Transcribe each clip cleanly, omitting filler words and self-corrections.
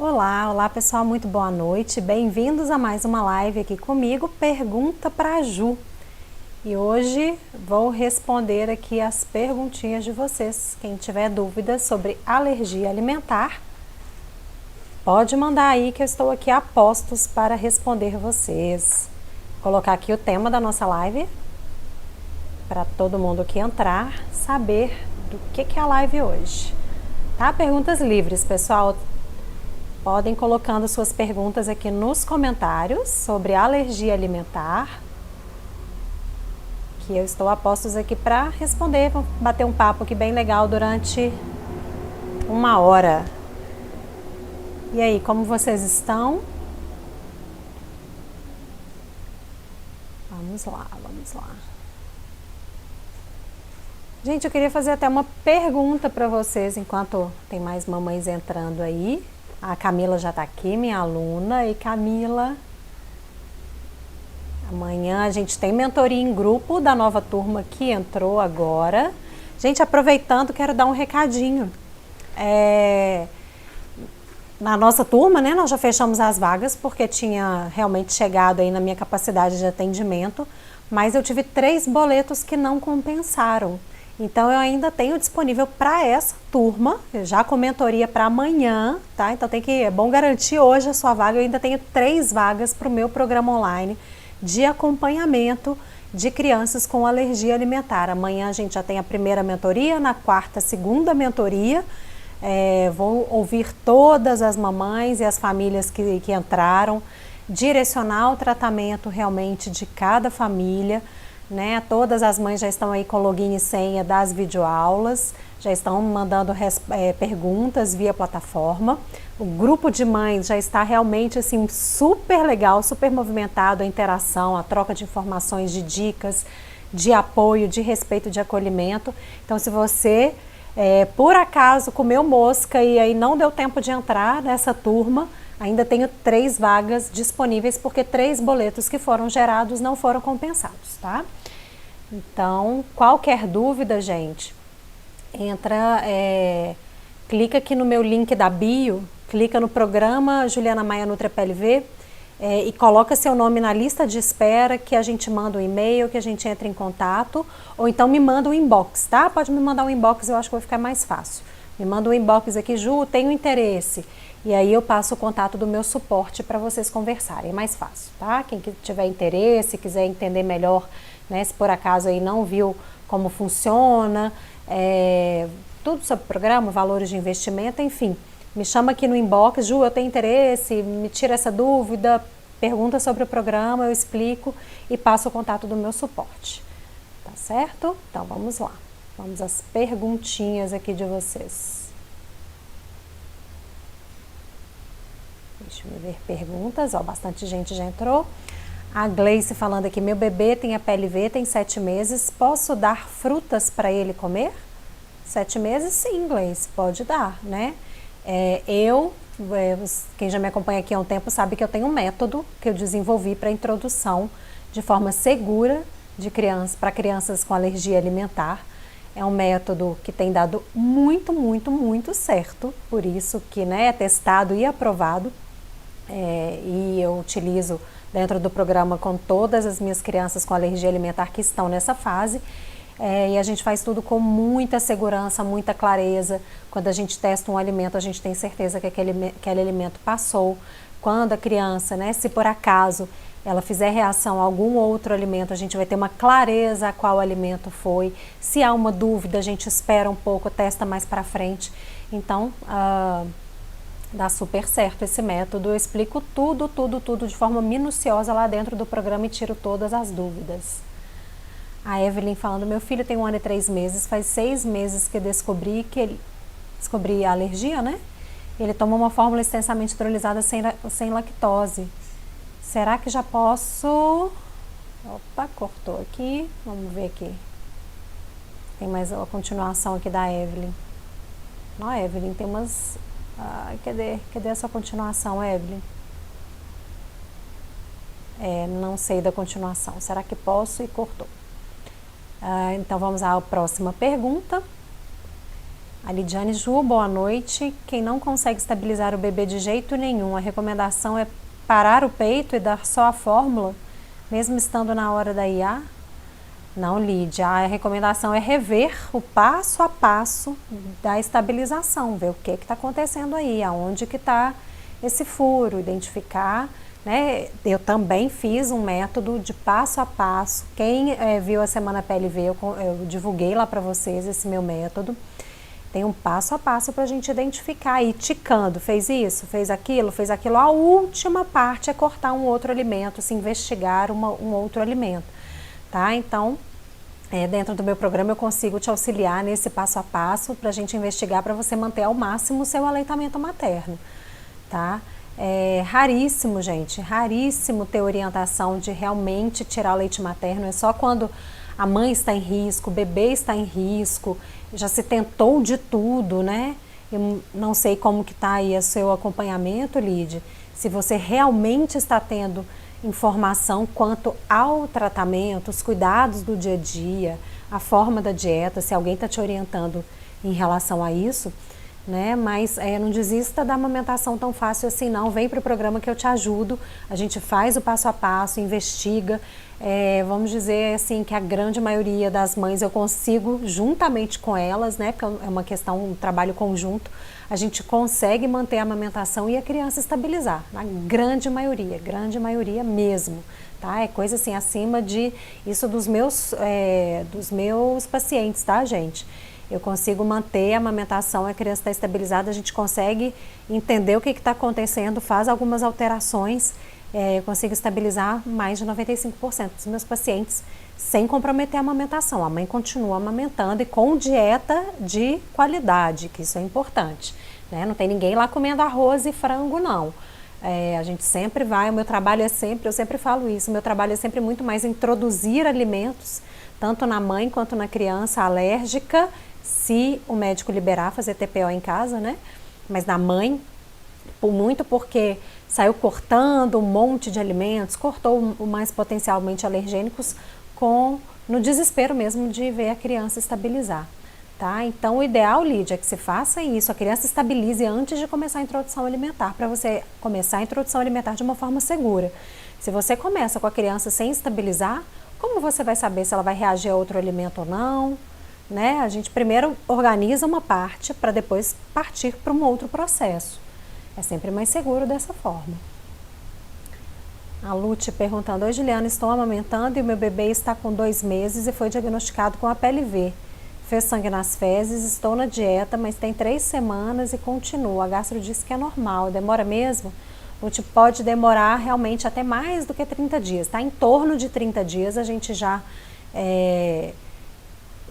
Olá pessoal, muito boa noite, bem-vindos a mais uma live aqui comigo, Pergunta pra Ju. E hoje vou responder aqui as perguntinhas de vocês. Quem tiver dúvidas sobre alergia alimentar, pode mandar aí que eu estou aqui a postos para responder vocês. Vou colocar aqui o tema da nossa live, para todo mundo que entrar saber do que é a live hoje. Tá? Perguntas livres, pessoal. Podem colocando suas perguntas aqui nos comentários sobre alergia alimentar, que eu estou a postos aqui para responder. Vamos bater um papo aqui bem legal durante 1 hora. E aí, como vocês estão? Vamos lá. Gente, eu queria fazer até uma pergunta para vocês enquanto tem mais mamães entrando aí. A Camila já está aqui, minha aluna. E Camila, amanhã a gente tem mentoria em grupo da nova turma que entrou agora. Gente, aproveitando, quero dar um recadinho. Na nossa turma, né, nós já fechamos as vagas porque tinha realmente chegado aí na minha capacidade de atendimento, mas eu tive 3 boletos que não compensaram. Então, eu ainda tenho disponível para essa turma, já com mentoria para amanhã, tá? Então, é bom garantir hoje a sua vaga. Eu ainda tenho 3 vagas para o meu programa online de acompanhamento de crianças com alergia alimentar. Amanhã a gente já tem a primeira mentoria, na quarta, a segunda mentoria. Vou ouvir todas as mamães e as famílias que entraram, direcionar o tratamento realmente de cada família. Né? Todas as mães já estão aí com login e senha das videoaulas, já estão mandando perguntas via plataforma. O grupo de mães já está realmente assim super legal, super movimentado, a interação, a troca de informações, de dicas, de apoio, de respeito, de acolhimento. Então, se você por acaso comeu mosca e aí não deu tempo de entrar nessa turma, ainda tenho 3 vagas disponíveis porque 3 boletos que foram gerados não foram compensados, tá? Então, qualquer dúvida, gente, clica aqui no meu link da bio, clica no programa Juliana Maia Nutri PLV e coloca seu nome na lista de espera, que a gente manda um e-mail, que a gente entra em contato, ou então me manda um inbox, tá? Pode me mandar um inbox, eu acho que vai ficar mais fácil. Me manda um inbox aqui, Ju, tenho interesse. E aí eu passo o contato do meu suporte para vocês conversarem, é mais fácil, tá? Quem tiver interesse, quiser entender melhor, né, se por acaso aí não viu como funciona, tudo sobre o programa, valores de investimento, enfim, me chama aqui no inbox, Ju, eu tenho interesse, me tira essa dúvida, pergunta sobre o programa, eu explico e passo o contato do meu suporte, tá certo? Então vamos lá, vamos às perguntinhas aqui de vocês. Deixa eu ver perguntas, bastante gente já entrou. A Gleice falando aqui, meu bebê tem a PLV, tem 7 meses, posso dar frutas para ele comer? 7 meses, sim, Gleice, pode dar, né? Quem já me acompanha aqui há um tempo sabe que eu tenho um método que eu desenvolvi para introdução de forma segura para crianças com alergia alimentar. É um método que tem dado muito, muito, muito certo, por isso que, né, é testado e aprovado. E eu utilizo dentro do programa com todas as minhas crianças com alergia alimentar que estão nessa fase. E a gente faz tudo com muita segurança, muita clareza. Quando a gente testa um alimento, a gente tem certeza que aquele alimento passou. Quando a criança, né, se por acaso ela fizer reação a algum outro alimento, a gente vai ter uma clareza a qual alimento foi. Se há uma dúvida, a gente espera um pouco, testa mais para frente. Então, dá super certo esse método. Eu explico tudo de forma minuciosa lá dentro do programa e tiro todas as dúvidas. A Evelyn falando, meu filho tem 1 ano e 3 meses, faz 6 meses que descobri a alergia, né? Ele toma uma fórmula extensamente hidrolisada sem lactose. Será que já posso... Opa, cortou aqui. Vamos ver aqui. Tem mais uma continuação aqui da Evelyn. Não, Evelyn, tem umas... cadê essa continuação, Evelyn? Não sei da continuação. Será que posso? E cortou. Então vamos à próxima pergunta. A Lidiane Ju, boa noite. Quem não consegue estabilizar o bebê de jeito nenhum, a recomendação é parar o peito e dar só a fórmula, mesmo estando na hora da IA? Não, Lídia, a recomendação é rever o passo a passo da estabilização, ver o que está acontecendo aí, aonde que está esse furo, identificar, né? Eu também fiz um método de passo a passo. Quem viu a Semana PLV, eu divulguei lá para vocês esse meu método. Tem um passo a passo para a gente identificar, ir ticando, fez isso, fez aquilo, fez aquilo. A última parte é cortar um outro alimento, se investigar um outro alimento, tá? Então, dentro do meu programa eu consigo te auxiliar nesse passo a passo para a gente investigar, para você manter ao máximo o seu aleitamento materno, tá? É raríssimo, gente, raríssimo ter orientação de realmente tirar o leite materno. É só quando a mãe está em risco, o bebê está em risco, já se tentou de tudo, né? Eu não sei como que está aí o seu acompanhamento, Lídia, se você realmente está tendo informação quanto ao tratamento, os cuidados do dia a dia, a forma da dieta, se alguém está te orientando em relação a isso, né? Mas não desista da amamentação tão fácil assim não, vem para o programa que eu te ajudo, a gente faz o passo a passo, investiga, vamos dizer assim que a grande maioria das mães eu consigo, juntamente com elas, né? Porque é uma questão, um trabalho conjunto, a gente consegue manter a amamentação e a criança estabilizar, na grande maioria mesmo, tá? É coisa assim acima de isso dos meus pacientes, tá, gente? Eu consigo manter a amamentação, a criança está estabilizada, a gente consegue entender o que está acontecendo, faz algumas alterações, eu consigo estabilizar mais de 95% dos meus pacientes sem comprometer a amamentação. A mãe continua amamentando e com dieta de qualidade, que isso é importante, né? Não tem ninguém lá comendo arroz e frango, não. A gente sempre vai, o meu trabalho é sempre, eu sempre falo isso, o meu trabalho é sempre muito mais introduzir alimentos, tanto na mãe quanto na criança alérgica, se o médico liberar, fazer TPO em casa, né? Mas na mãe, muito porque saiu cortando um monte de alimentos, cortou o mais potencialmente alergênicos no desespero mesmo de ver a criança estabilizar, tá? Então o ideal, Lídia, é que se faça isso, a criança estabilize antes de começar a introdução alimentar, para você começar a introdução alimentar de uma forma segura. Se você começa com a criança sem estabilizar, como você vai saber se ela vai reagir a outro alimento ou não? Né? A gente primeiro organiza uma parte para depois partir para um outro processo. É sempre mais seguro dessa forma. A Lute perguntando: oi Juliana, estou amamentando e o meu bebê está com 2 meses e foi diagnosticado com a PLV. Fez sangue nas fezes, estou na dieta, mas tem 3 semanas e continua. A gastro disse que é normal, demora mesmo? Lute, pode demorar realmente até mais do que 30 dias, tá? Em torno de 30 dias a gente já...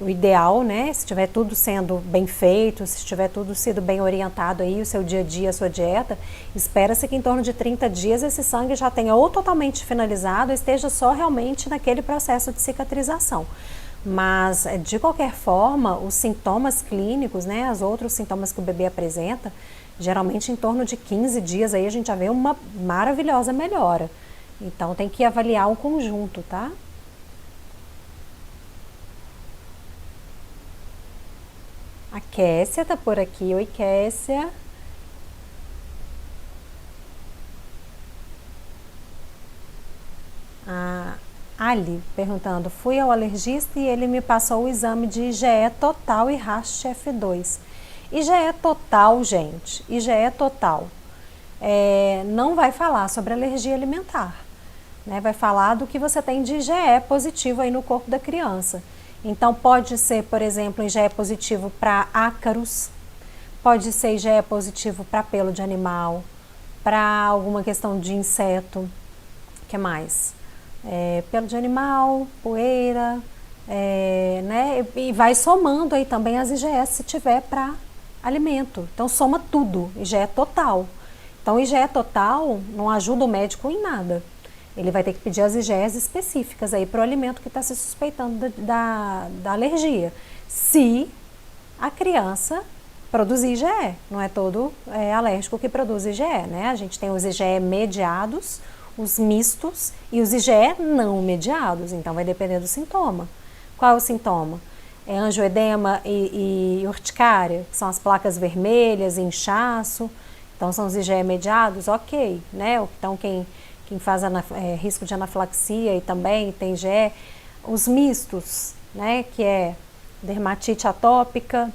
O ideal, né, se estiver tudo sendo bem feito, se estiver tudo sido bem orientado aí, o seu dia a dia, a sua dieta, espera-se que em torno de 30 dias esse sangue já tenha ou totalmente finalizado, ou esteja só realmente naquele processo de cicatrização. Mas, de qualquer forma, os sintomas clínicos, né, os outros sintomas que o bebê apresenta, geralmente em torno de 15 dias aí a gente já vê uma maravilhosa melhora. Então tem que avaliar o conjunto, tá? A Kessia tá por aqui. Oi, Kessia. A Ali perguntando: fui ao alergista e ele me passou o exame de IgE total e raste F2. IgE total, gente, IgE total não vai falar sobre alergia alimentar, né? Vai falar do que você tem de IgE positivo aí no corpo da criança. Então pode ser, por exemplo, IgE positivo para ácaros, pode ser IgE positivo para pelo de animal, para alguma questão de inseto, o que mais? Pelo de animal, poeira, né? E vai somando aí também as IgEs se tiver para alimento. Então soma tudo, IgE total. Então IgE total não ajuda o médico em nada. Ele vai ter que pedir as IgEs específicas aí para o alimento que está se suspeitando da alergia. Se a criança produzir IgE, não é todo alérgico que produz IgE, né? A gente tem os IgE mediados, os mistos e os IgE não mediados, então vai depender do sintoma. Qual é o sintoma? angioedema e urticária, que são as placas vermelhas, inchaço, então são os IgE mediados, ok, né? Então quem faz risco de anafilaxia e também tem IgE, os mistos, né? Que é dermatite atópica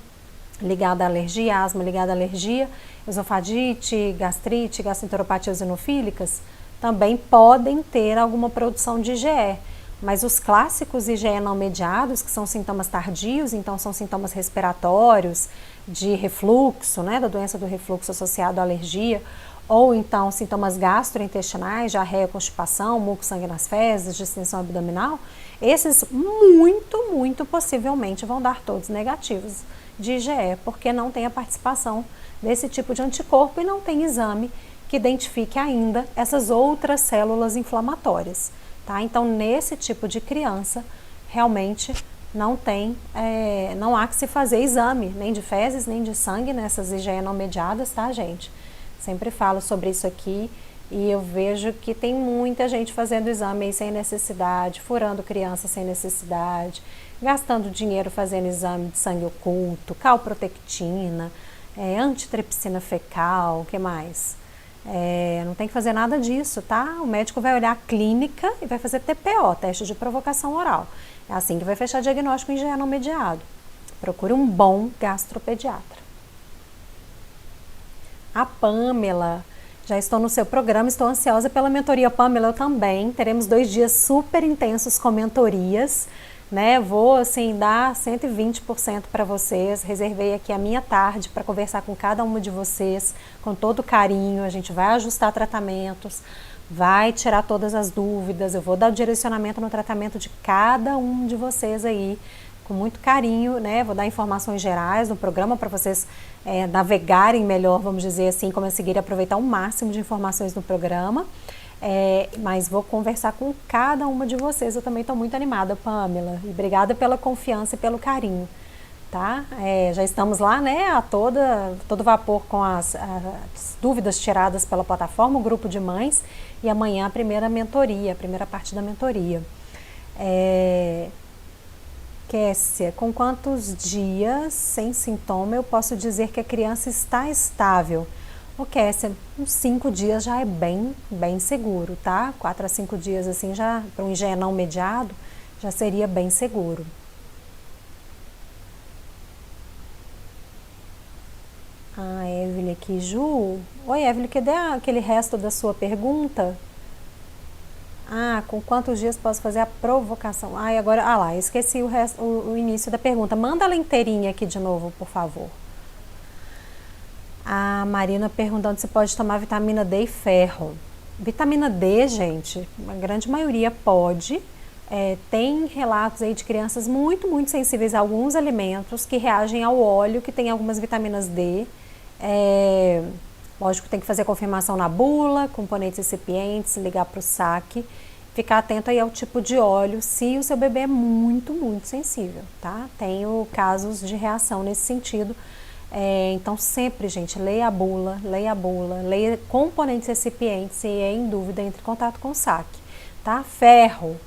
ligada à alergia, asma ligada à alergia, esofagite, gastrite, gastroenteropatia eosinofílicas, também podem ter alguma produção de IgE. Mas os clássicos IgE não mediados, que são sintomas tardios, então são sintomas respiratórios, de refluxo, né, da doença do refluxo associado à alergia, ou então sintomas gastrointestinais, diarreia, constipação, muco, sangue nas fezes, distensão abdominal, esses muito possivelmente vão dar todos negativos de IgE, porque não tem a participação desse tipo de anticorpo e não tem exame que identifique ainda essas outras células inflamatórias. Tá? Então, nesse tipo de criança, realmente não há que se fazer exame, nem de fezes, nem de sangue nessas IgE não mediadas, tá, gente? Sempre falo sobre isso aqui e eu vejo que tem muita gente fazendo exame aí sem necessidade, furando criança sem necessidade, gastando dinheiro fazendo exame de sangue oculto, calprotectina, antitripsina fecal, o que mais? Não tem que fazer nada disso, tá? O médico vai olhar a clínica e vai fazer TPO, teste de provocação oral. É assim que vai fechar diagnóstico em IgE não mediado. Procure um bom gastropediatra. A Pamela, já estou no seu programa, estou ansiosa pela mentoria. Pamela, eu também. Teremos 2 dias super intensos com mentorias, né? Vou, assim, dar 120% para vocês. Reservei aqui a minha tarde para conversar com cada uma de vocês, com todo carinho. A gente vai ajustar tratamentos, vai tirar todas as dúvidas. Eu vou dar o direcionamento no tratamento de cada um de vocês aí, com muito carinho, né? Vou dar informações gerais no programa para vocês navegarem melhor, vamos dizer assim, conseguirem aproveitar o máximo de informações no programa. Mas vou conversar com cada uma de vocês. Eu também estou muito animada, Pamela, e obrigada pela confiança e pelo carinho, tá? Já estamos lá, né, a todo vapor com as dúvidas tiradas pela plataforma, o grupo de mães, e amanhã a primeira mentoria, a primeira parte da mentoria. Kessia, com quantos dias sem sintoma eu posso dizer que a criança está estável? Kessia, uns 5 dias já é bem seguro, tá? 4 a 5 dias assim, já para um IgE não mediado, já seria bem seguro. A Evelyn aqui, Ju. Oi, Evelyn, cadê aquele resto da sua pergunta? Com quantos dias posso fazer a provocação? Agora, lá, esqueci o início da pergunta. Manda ela inteirinha aqui de novo, por favor. A Marina perguntando se pode tomar vitamina D e ferro. Vitamina D, gente, a grande maioria pode. Tem relatos aí de crianças muito sensíveis a alguns alimentos que reagem ao óleo, que tem algumas vitaminas D. Lógico, tem que fazer confirmação na bula, componentes recipientes, ligar para o saque, ficar atento aí ao tipo de óleo, se o seu bebê é muito sensível, tá? Tenho casos de reação nesse sentido. Então sempre, gente, leia a bula, leia componentes recipientes, se é em dúvida, entre em contato com o saque, tá? Ferro,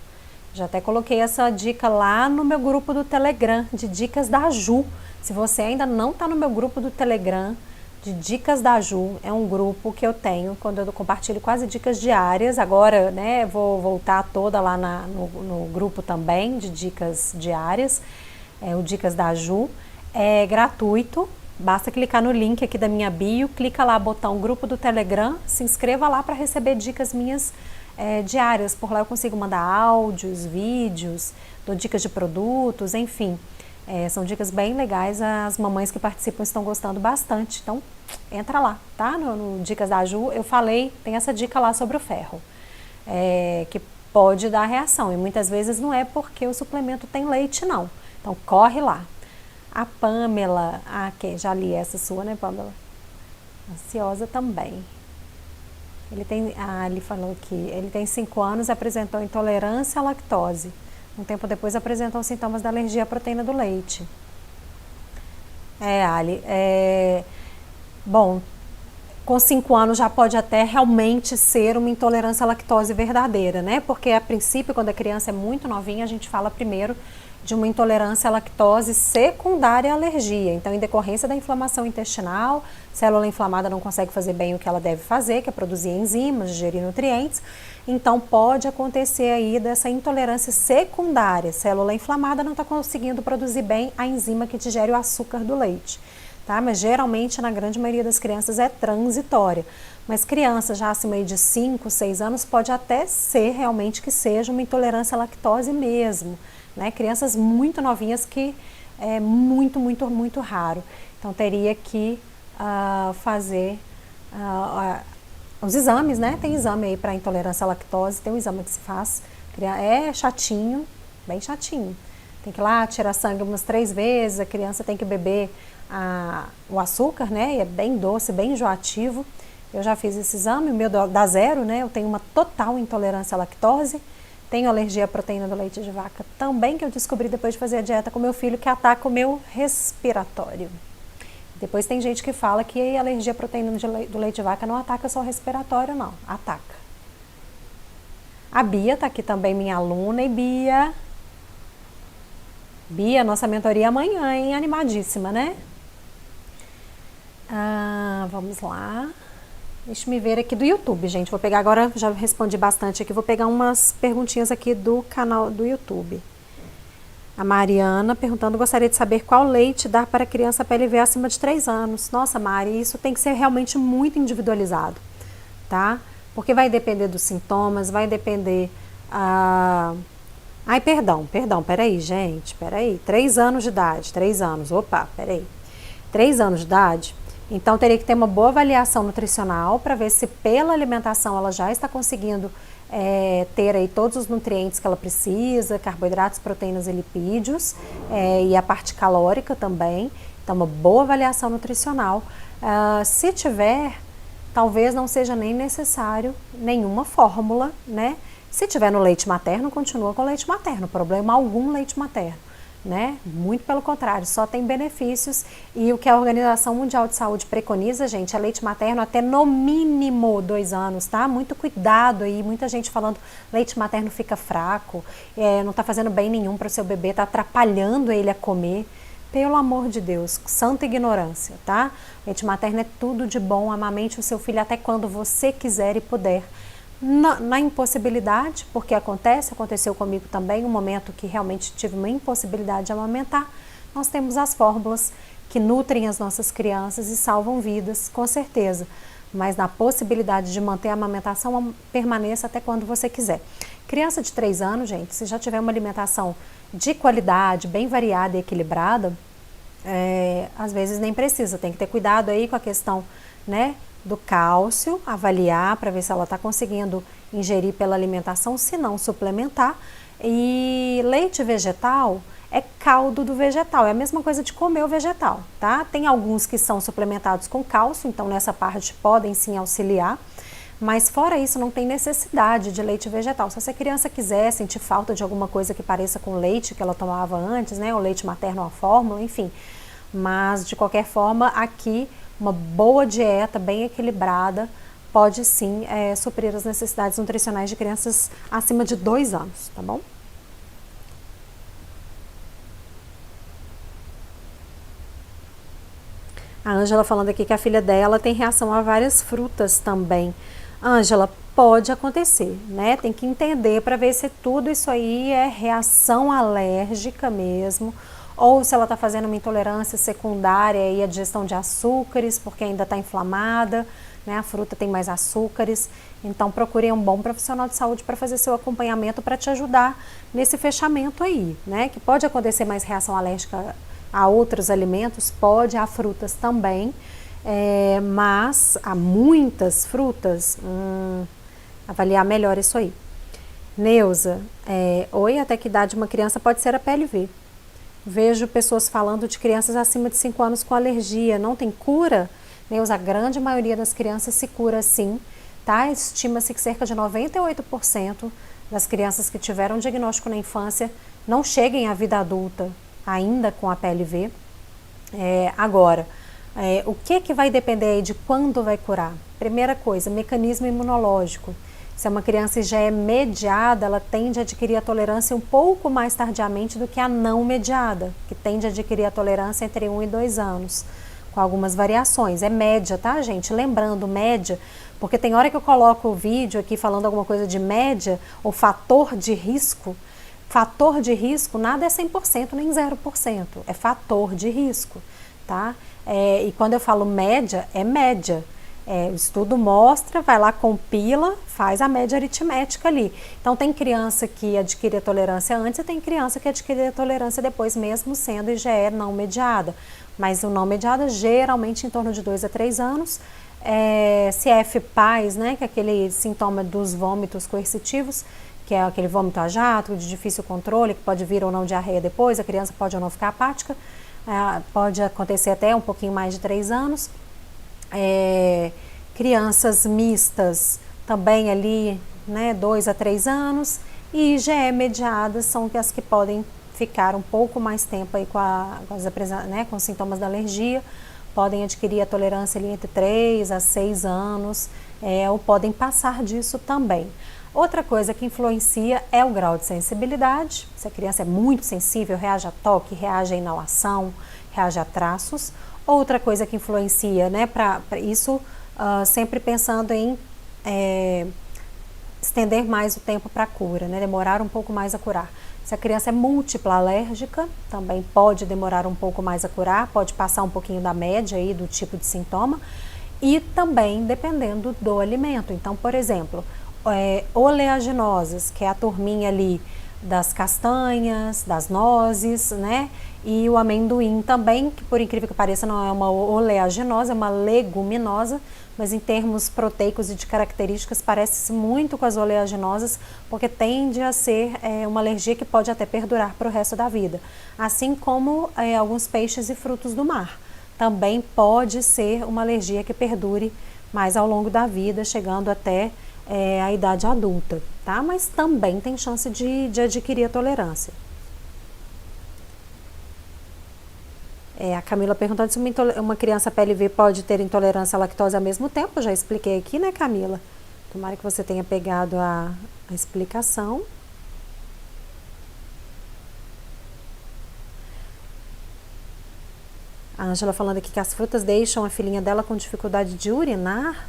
já até coloquei essa dica lá no meu grupo do Telegram, de dicas da Ju. Se você ainda não está no meu grupo do Telegram, de Dicas da Ju, é um grupo que eu tenho, quando eu compartilho quase dicas diárias. Agora, né, vou voltar toda lá no grupo também, de dicas diárias, o Dicas da Ju. É gratuito, basta clicar no link aqui da minha bio, clica lá, botão grupo do Telegram, se inscreva lá para receber dicas minhas diárias. Por lá eu consigo mandar áudios, vídeos, dou dicas de produtos, enfim. São dicas bem legais, as mamães que participam estão gostando bastante, então entra lá, tá? No Dicas da Ju, eu falei, tem essa dica lá sobre o ferro, que pode dar reação, e muitas vezes não é porque o suplemento tem leite, não. Então corre lá. A Pamela, já li essa sua, né, Pamela? Ansiosa também. Ele falou que ele tem 5 anos e apresentou intolerância à lactose. Um tempo depois apresentou sintomas da alergia à proteína do leite. Ali, bom, com 5 anos já pode até realmente ser uma intolerância à lactose verdadeira, né? Porque a princípio, quando a criança é muito novinha, a gente fala primeiro de uma intolerância à lactose secundária à alergia. Então, em decorrência da inflamação intestinal, célula inflamada não consegue fazer bem o que ela deve fazer, que é produzir enzimas, digerir nutrientes. Então, pode acontecer aí dessa intolerância secundária. Célula inflamada não está conseguindo produzir bem a enzima que digere o açúcar do leite. Tá? Mas geralmente, na grande maioria das crianças, é transitória. Mas crianças já acima de 5, 6 anos, pode até ser realmente que seja uma intolerância à lactose mesmo. Né? Crianças muito novinhas que é muito raro. Então, teria que fazer os exames, né? Tem exame aí para intolerância à lactose, tem um exame que se faz. É chatinho, bem chatinho. Tem que ir lá tirar sangue umas 3 vezes, a criança tem que beber o açúcar, né? E é bem doce, bem enjoativo. Eu já fiz esse exame, o meu dá 0, né? Eu tenho uma total intolerância à lactose. Tenho alergia à proteína do leite de vaca também, que eu descobri depois de fazer a dieta com meu filho, que ataca o meu respiratório. Depois tem gente que fala que a alergia à proteína do leite de vaca não ataca só o respiratório, não. Ataca. A Bia está aqui também, minha aluna. E Bia, nossa mentoria amanhã, hein? Animadíssima, né? Vamos lá. Deixa eu ver aqui do YouTube, gente. Vou pegar agora, já respondi bastante aqui, vou pegar umas perguntinhas aqui do canal do YouTube. A Mariana perguntando, gostaria de saber qual leite dar para criança PLV acima de 3 anos. Nossa, Mari, isso tem que ser realmente muito individualizado, tá? Porque vai depender dos sintomas, vai depender... Ai, peraí, gente, peraí. 3 anos de idade, 3 anos, opa, peraí. 3 anos de idade... Então, teria que ter uma boa avaliação nutricional para ver se pela alimentação ela já está conseguindo ter aí todos os nutrientes que ela precisa, carboidratos, proteínas e lipídios, e a parte calórica também. Então, uma boa avaliação nutricional. Se tiver, talvez não seja nem necessário nenhuma fórmula, né? Se tiver no leite materno, continua com leite materno, problema algum leite materno. Né? Muito pelo contrário, só tem benefícios, e o que a Organização Mundial de Saúde preconiza, gente, é leite materno até no mínimo 2 anos, tá? Muito cuidado aí, muita gente falando leite materno fica fraco, não tá fazendo bem nenhum para o seu bebê, tá atrapalhando ele a comer. Pelo amor de Deus, santa ignorância, tá? Leite materno é tudo de bom, amamente o seu filho até quando você quiser e puder. Na impossibilidade, porque aconteceu comigo também, um momento que realmente tive uma impossibilidade de amamentar, nós temos as fórmulas que nutrem as nossas crianças e salvam vidas, com certeza. Mas na possibilidade de manter a amamentação, permaneça até quando você quiser. Criança de 3 anos, gente, se já tiver uma alimentação de qualidade, bem variada e equilibrada, às vezes nem precisa, tem que ter cuidado aí com a questão, né, do cálcio, avaliar para ver se ela está conseguindo ingerir pela alimentação, se não suplementar. E leite vegetal é caldo do vegetal, é a mesma coisa de comer o vegetal, tá? Tem alguns que são suplementados com cálcio, então nessa parte podem sim auxiliar, mas fora isso não tem necessidade de leite vegetal. Se essa criança quiser sentir falta de alguma coisa que pareça com leite que ela tomava antes, né, o leite materno, a fórmula, enfim. Mas de qualquer forma, aqui uma boa dieta bem equilibrada pode sim suprir as necessidades nutricionais de crianças acima de 2 anos, tá bom? A Ângela falando aqui que a filha dela tem reação a várias frutas também. Ângela, pode acontecer, né? Tem que entender para ver se tudo isso aí é reação alérgica mesmo, ou se ela está fazendo uma intolerância secundária e a digestão de açúcares, porque ainda está inflamada, né? A fruta tem mais açúcares. Então, procure um bom profissional de saúde para fazer seu acompanhamento, para te ajudar nesse fechamento aí, né? Que pode acontecer mais reação alérgica a outros alimentos, pode, a frutas também, mas há muitas frutas, avaliar melhor isso aí. Neuza, oi, até que idade uma criança pode ser a PLV? Vejo pessoas falando de crianças acima de 5 anos com alergia, não tem cura? Neuza, a grande maioria das crianças se cura sim, tá? Estima-se que cerca de 98% das crianças que tiveram diagnóstico na infância não cheguem à vida adulta ainda com a PLV. Agora, o que vai depender aí de quando vai curar? Primeira coisa, mecanismo imunológico. Se é uma criança e já é mediada, ela tende a adquirir a tolerância um pouco mais tardiamente do que a não mediada, que tende a adquirir a tolerância entre 1 e 2 anos, com algumas variações. É média, tá, gente? Lembrando, média, porque tem hora que eu coloco o vídeo aqui falando alguma coisa de média ou fator de risco. Fator de risco nada é 100% nem 0%, é fator de risco, tá? E quando eu falo média, é média. O estudo mostra, vai lá, compila, faz a média aritmética ali. Então tem criança que adquire a tolerância antes e tem criança que adquire a tolerância depois, mesmo sendo IgE não mediada. Mas o não mediada geralmente em torno de 2 a 3 anos. CF-PAS, né, que é aquele sintoma dos vômitos coercitivos, que é aquele vômito a jato, de difícil controle, que pode vir ou não diarreia depois, a criança pode ou não ficar apática, pode acontecer até um pouquinho mais de 3 anos. Crianças mistas também ali, né, 2 a 3 anos, e IgE mediadas são as que podem ficar um pouco mais tempo aí com sintomas da alergia, podem adquirir a tolerância ali entre 3 a 6 anos, ou podem passar disso também. Outra coisa que influencia é o grau de sensibilidade. Se a criança é muito sensível, reage a toque, reage a inalação, reage a traços. Outra coisa que influencia, né, para isso, sempre pensando em estender mais o tempo para a cura, né, demorar um pouco mais a curar. Se a criança é múltipla alérgica, também pode demorar um pouco mais a curar, pode passar um pouquinho da média aí do tipo de sintoma, e também dependendo do alimento. Então, por exemplo, oleaginosas, que é a turminha ali das castanhas, das nozes, né? E o amendoim também, que por incrível que pareça não é uma oleaginosa, é uma leguminosa, mas em termos proteicos e de características parece-se muito com as oleaginosas, porque tende a ser uma alergia que pode até perdurar para o resto da vida. Assim como alguns peixes e frutos do mar. Também pode ser uma alergia que perdure mais ao longo da vida, chegando até a idade adulta, tá? Mas também tem chance de adquirir a tolerância. A Camila perguntando se uma criança PLV pode ter intolerância à lactose ao mesmo tempo. Eu já expliquei aqui, né, Camila? Tomara que você tenha pegado a explicação. A Ângela falando aqui que as frutas deixam a filhinha dela com dificuldade de urinar.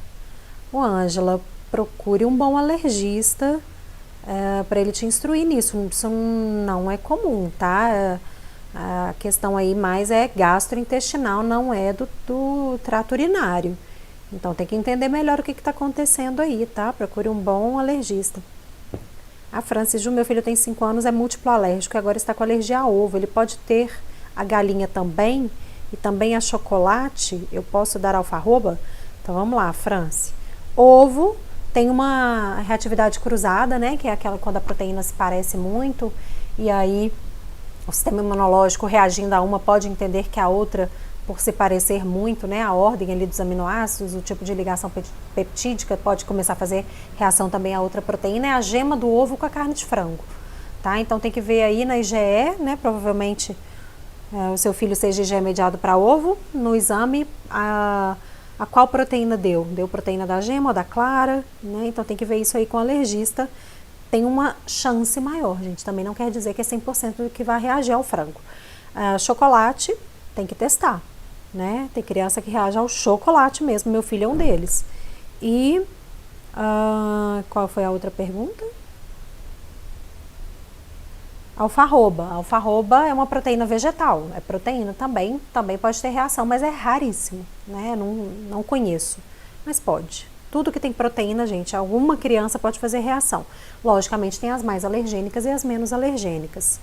Ângela, procure um bom alergista para ele te instruir nisso. Isso não é comum, tá? A questão aí mais é gastrointestinal, não é do trato urinário. Então tem que entender melhor o que está acontecendo aí, tá? Procure um bom alergista. A Francis, meu filho tem 5 anos, é múltiplo alérgico e agora está com alergia a ovo. Ele pode ter a galinha também e também a chocolate? Eu posso dar alfarroba? Então vamos lá, Francis. Ovo tem uma reatividade cruzada, né? Que é aquela quando a proteína se parece muito e aí o sistema imunológico reagindo a uma pode entender que a outra, por se parecer muito, né, a ordem ali dos aminoácidos, o tipo de ligação peptídica pode começar a fazer reação também a outra proteína, é a gema do ovo com a carne de frango, tá? Então tem que ver aí na IgE, né, provavelmente o seu filho seja IgE mediado para ovo, no exame a qual proteína deu proteína da gema ou da clara, né? Então tem que ver isso aí com o alergista. Tem uma chance maior, gente. Também não quer dizer que é 100% do que vai reagir ao frango. Chocolate, tem que testar, né? Tem criança que reage ao chocolate mesmo, meu filho é um deles. E qual foi a outra pergunta? Alfarroba. Alfarroba é uma proteína vegetal, é proteína também pode ter reação, mas é raríssimo, né? Não conheço, mas pode. Tudo que tem proteína, gente, alguma criança pode fazer reação. Logicamente, tem as mais alergênicas e as menos alergênicas.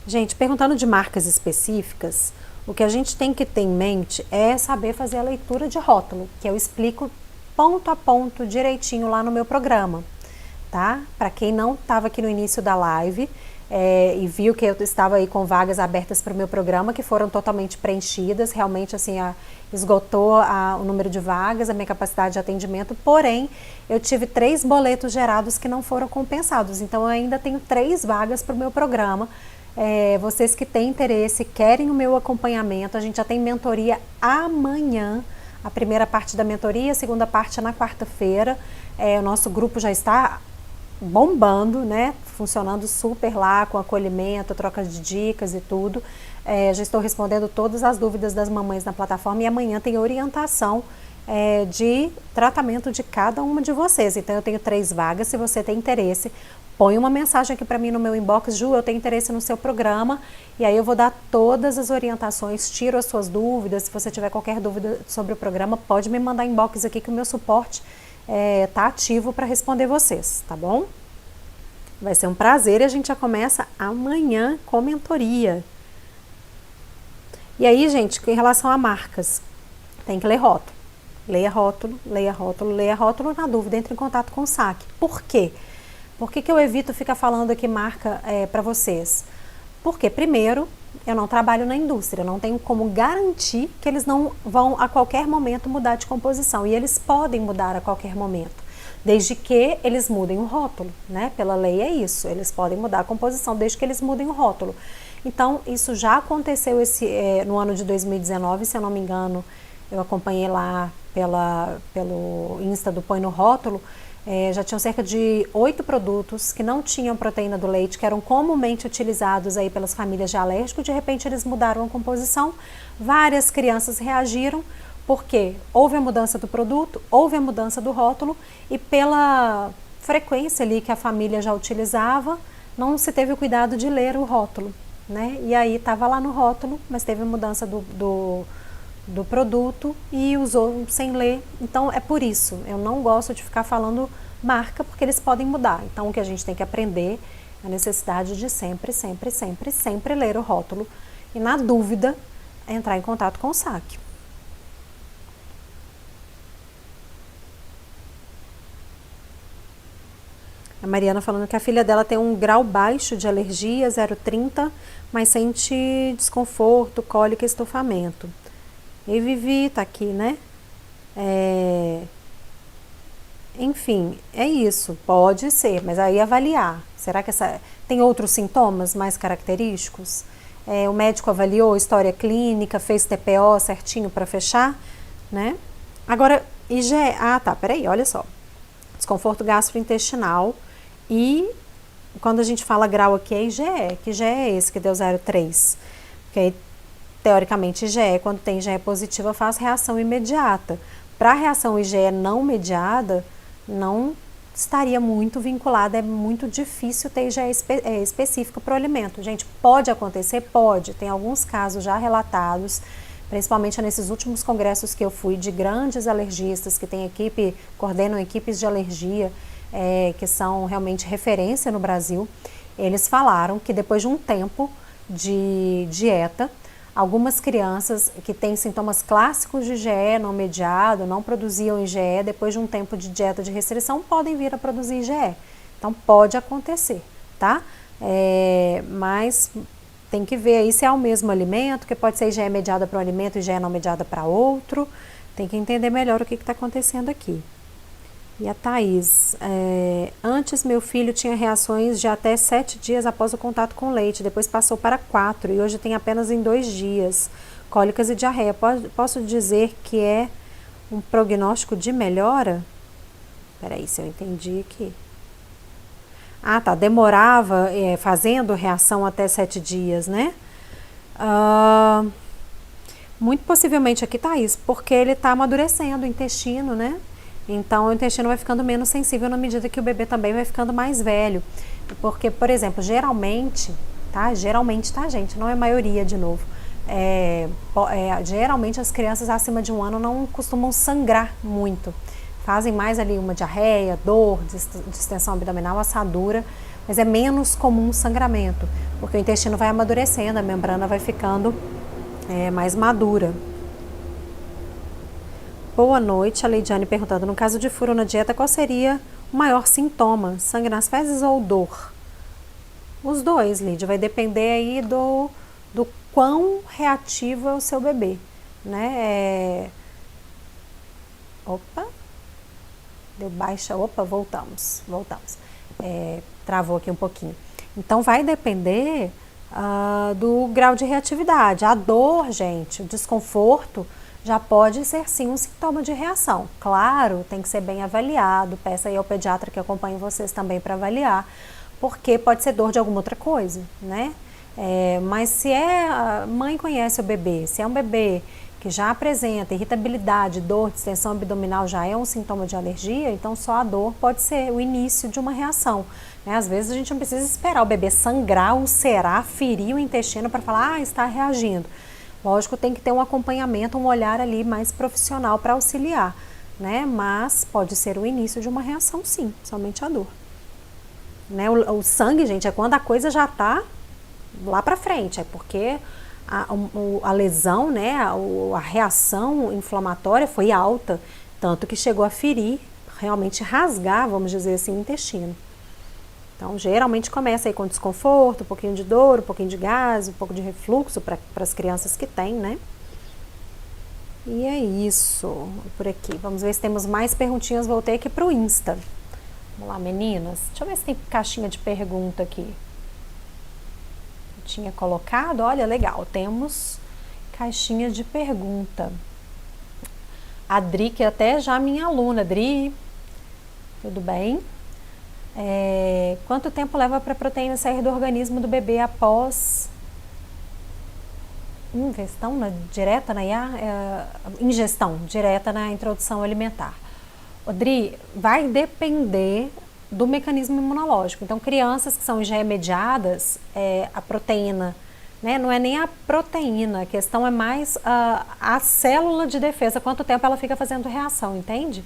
Gente, perguntando de marcas específicas, o que a gente tem que ter em mente é saber fazer a leitura de rótulo, que eu explico ponto a ponto direitinho lá no meu programa, tá? Para quem não estava aqui no início da live e viu que eu estava aí com vagas abertas para o meu programa, que foram totalmente preenchidas, realmente assim, esgotou o número de vagas, a minha capacidade de atendimento, porém, eu tive 3 boletos gerados que não foram compensados, então eu ainda tenho 3 vagas para o meu programa. Vocês que têm interesse, querem o meu acompanhamento, a gente já tem mentoria amanhã, A primeira parte da mentoria, a segunda parte é na quarta-feira. O nosso grupo já está bombando, né? Funcionando super lá, com acolhimento, troca de dicas e tudo. Já estou respondendo todas as dúvidas das mamães na plataforma e amanhã tem orientação de tratamento de cada uma de vocês. Então eu tenho 3 vagas, se você tem interesse, põe uma mensagem aqui para mim no meu inbox: Ju, eu tenho interesse no seu programa, e aí eu vou dar todas as orientações, tiro as suas dúvidas. Se você tiver qualquer dúvida sobre o programa, pode me mandar inbox aqui que o meu suporte tá ativo para responder vocês, tá bom? Vai ser um prazer e a gente já começa amanhã com mentoria. E aí, gente, em relação a marcas, tem que ler rótulo. Leia rótulo, leia rótulo, leia rótulo. Na dúvida, entre em contato com o saque. Por quê? Por que eu evito ficar falando aqui marca para vocês? Porque, primeiro, eu não trabalho na indústria, não tenho como garantir que eles não vão a qualquer momento mudar de composição. E eles podem mudar a qualquer momento, desde que eles mudem o rótulo, né? Pela lei é isso, eles podem mudar a composição desde que eles mudem o rótulo. Então, isso já aconteceu no ano de 2019, se eu não me engano, eu acompanhei lá pelo Insta do Põe no Rótulo. Já tinham cerca de 8 produtos que não tinham proteína do leite, que eram comumente utilizados aí pelas famílias de alérgico. De repente eles mudaram a composição, várias crianças reagiram, porque houve a mudança do produto, houve a mudança do rótulo, e pela frequência ali que a família já utilizava, não se teve o cuidado de ler o rótulo, né? E aí estava lá no rótulo, mas teve a mudança do produto e usou sem ler. Então é por isso, eu não gosto de ficar falando marca, porque eles podem mudar. Então o que a gente tem que aprender é a necessidade de sempre ler o rótulo e, na dúvida, entrar em contato com o saque. A Mariana falando que a filha dela tem um grau baixo de alergia, 0,30, mas sente desconforto, cólica e estufamento. E Vivi tá aqui, né? Enfim, é isso, pode ser, mas aí avaliar. Será que tem outros sintomas mais característicos? O médico avaliou história clínica, fez TPO certinho para fechar, né? Agora, IgE, peraí, olha só. Desconforto gastrointestinal, e quando a gente fala grau aqui é IgE, que IgE é esse que deu 0,3? Porque aí, teoricamente, IgE, quando tem IgE positiva, faz reação imediata. Para a reação IgE não mediada, não estaria muito vinculada, é muito difícil ter IgE específica para o alimento. Gente, pode acontecer? Pode. Tem alguns casos já relatados, principalmente nesses últimos congressos que eu fui, de grandes alergistas que coordenam equipes de alergia, que são realmente referência no Brasil. Eles falaram que depois de um tempo de dieta, algumas crianças que têm sintomas clássicos de IgE não mediado, não produziam IgE, depois de um tempo de dieta de restrição, podem vir a produzir IgE. Então, pode acontecer, tá? Mas tem que ver aí se é o mesmo alimento, que pode ser IgE mediada para um alimento e IgE não mediada para outro. Tem que entender melhor o que está acontecendo aqui. E a Thaís, antes meu filho tinha reações de até 7 dias após o contato com leite, depois passou para 4 e hoje tem apenas em 2 dias, cólicas e diarreia. Posso dizer que é um prognóstico de melhora? Peraí, se eu entendi aqui. Demorava fazendo reação até 7 dias, né? Muito possivelmente aqui, Thaís, porque ele está amadurecendo o intestino, né? Então, o intestino vai ficando menos sensível na medida que o bebê também vai ficando mais velho. Porque, por exemplo, geralmente, tá, gente? Não é maioria, de novo. Geralmente, as crianças acima de 1 ano não costumam sangrar muito. Fazem mais ali uma diarreia, dor, distensão abdominal, assadura, mas é menos comum sangramento, porque o intestino vai amadurecendo, a membrana vai ficando mais madura. Boa noite, a Leidiane perguntando, no caso de furo na dieta, qual seria o maior sintoma? Sangue nas fezes ou dor? Os dois, Lídia, vai depender aí do quão reativo é o seu bebê, né? Deu baixa, voltamos. Travou aqui um pouquinho. Então, vai depender do grau de reatividade. A dor, gente, o desconforto, já pode ser sim um sintoma de reação. Claro, tem que ser bem avaliado, peça aí ao pediatra que acompanhe vocês também para avaliar, porque pode ser dor de alguma outra coisa, né? Mas se a mãe conhece o bebê, se é um bebê que já apresenta irritabilidade, dor, distensão abdominal, já é um sintoma de alergia, então só a dor pode ser o início de uma reação. Né? Às vezes a gente não precisa esperar o bebê sangrar, ulcerar, ferir o intestino para falar, está reagindo. Lógico, tem que ter um acompanhamento, um olhar ali mais profissional para auxiliar, né? Mas pode ser o início de uma reação sim, somente a dor. Né? O sangue, gente, é quando a coisa já está lá para frente, é porque a lesão, né, a reação inflamatória foi alta, tanto que chegou a ferir, realmente rasgar, vamos dizer assim, o intestino. Então, geralmente começa aí com desconforto, um pouquinho de dor, um pouquinho de gás, um pouco de refluxo para as crianças que têm, né? E é isso por aqui. Vamos ver se temos mais perguntinhas. Voltei aqui para o Insta. Vamos lá, meninas. Deixa eu ver se tem caixinha de pergunta aqui. Tinha colocado, olha, legal, temos caixinha de pergunta. A Dri, que é até já minha aluna. Dri, tudo bem? Quanto tempo leva para a proteína sair do organismo do bebê após ingestão direta ingestão direta na introdução alimentar? Dri, vai depender do mecanismo imunológico. Então, crianças que são IgE mediadas, a proteína, né, não é nem a proteína, a questão é mais a célula de defesa, quanto tempo ela fica fazendo reação, entende?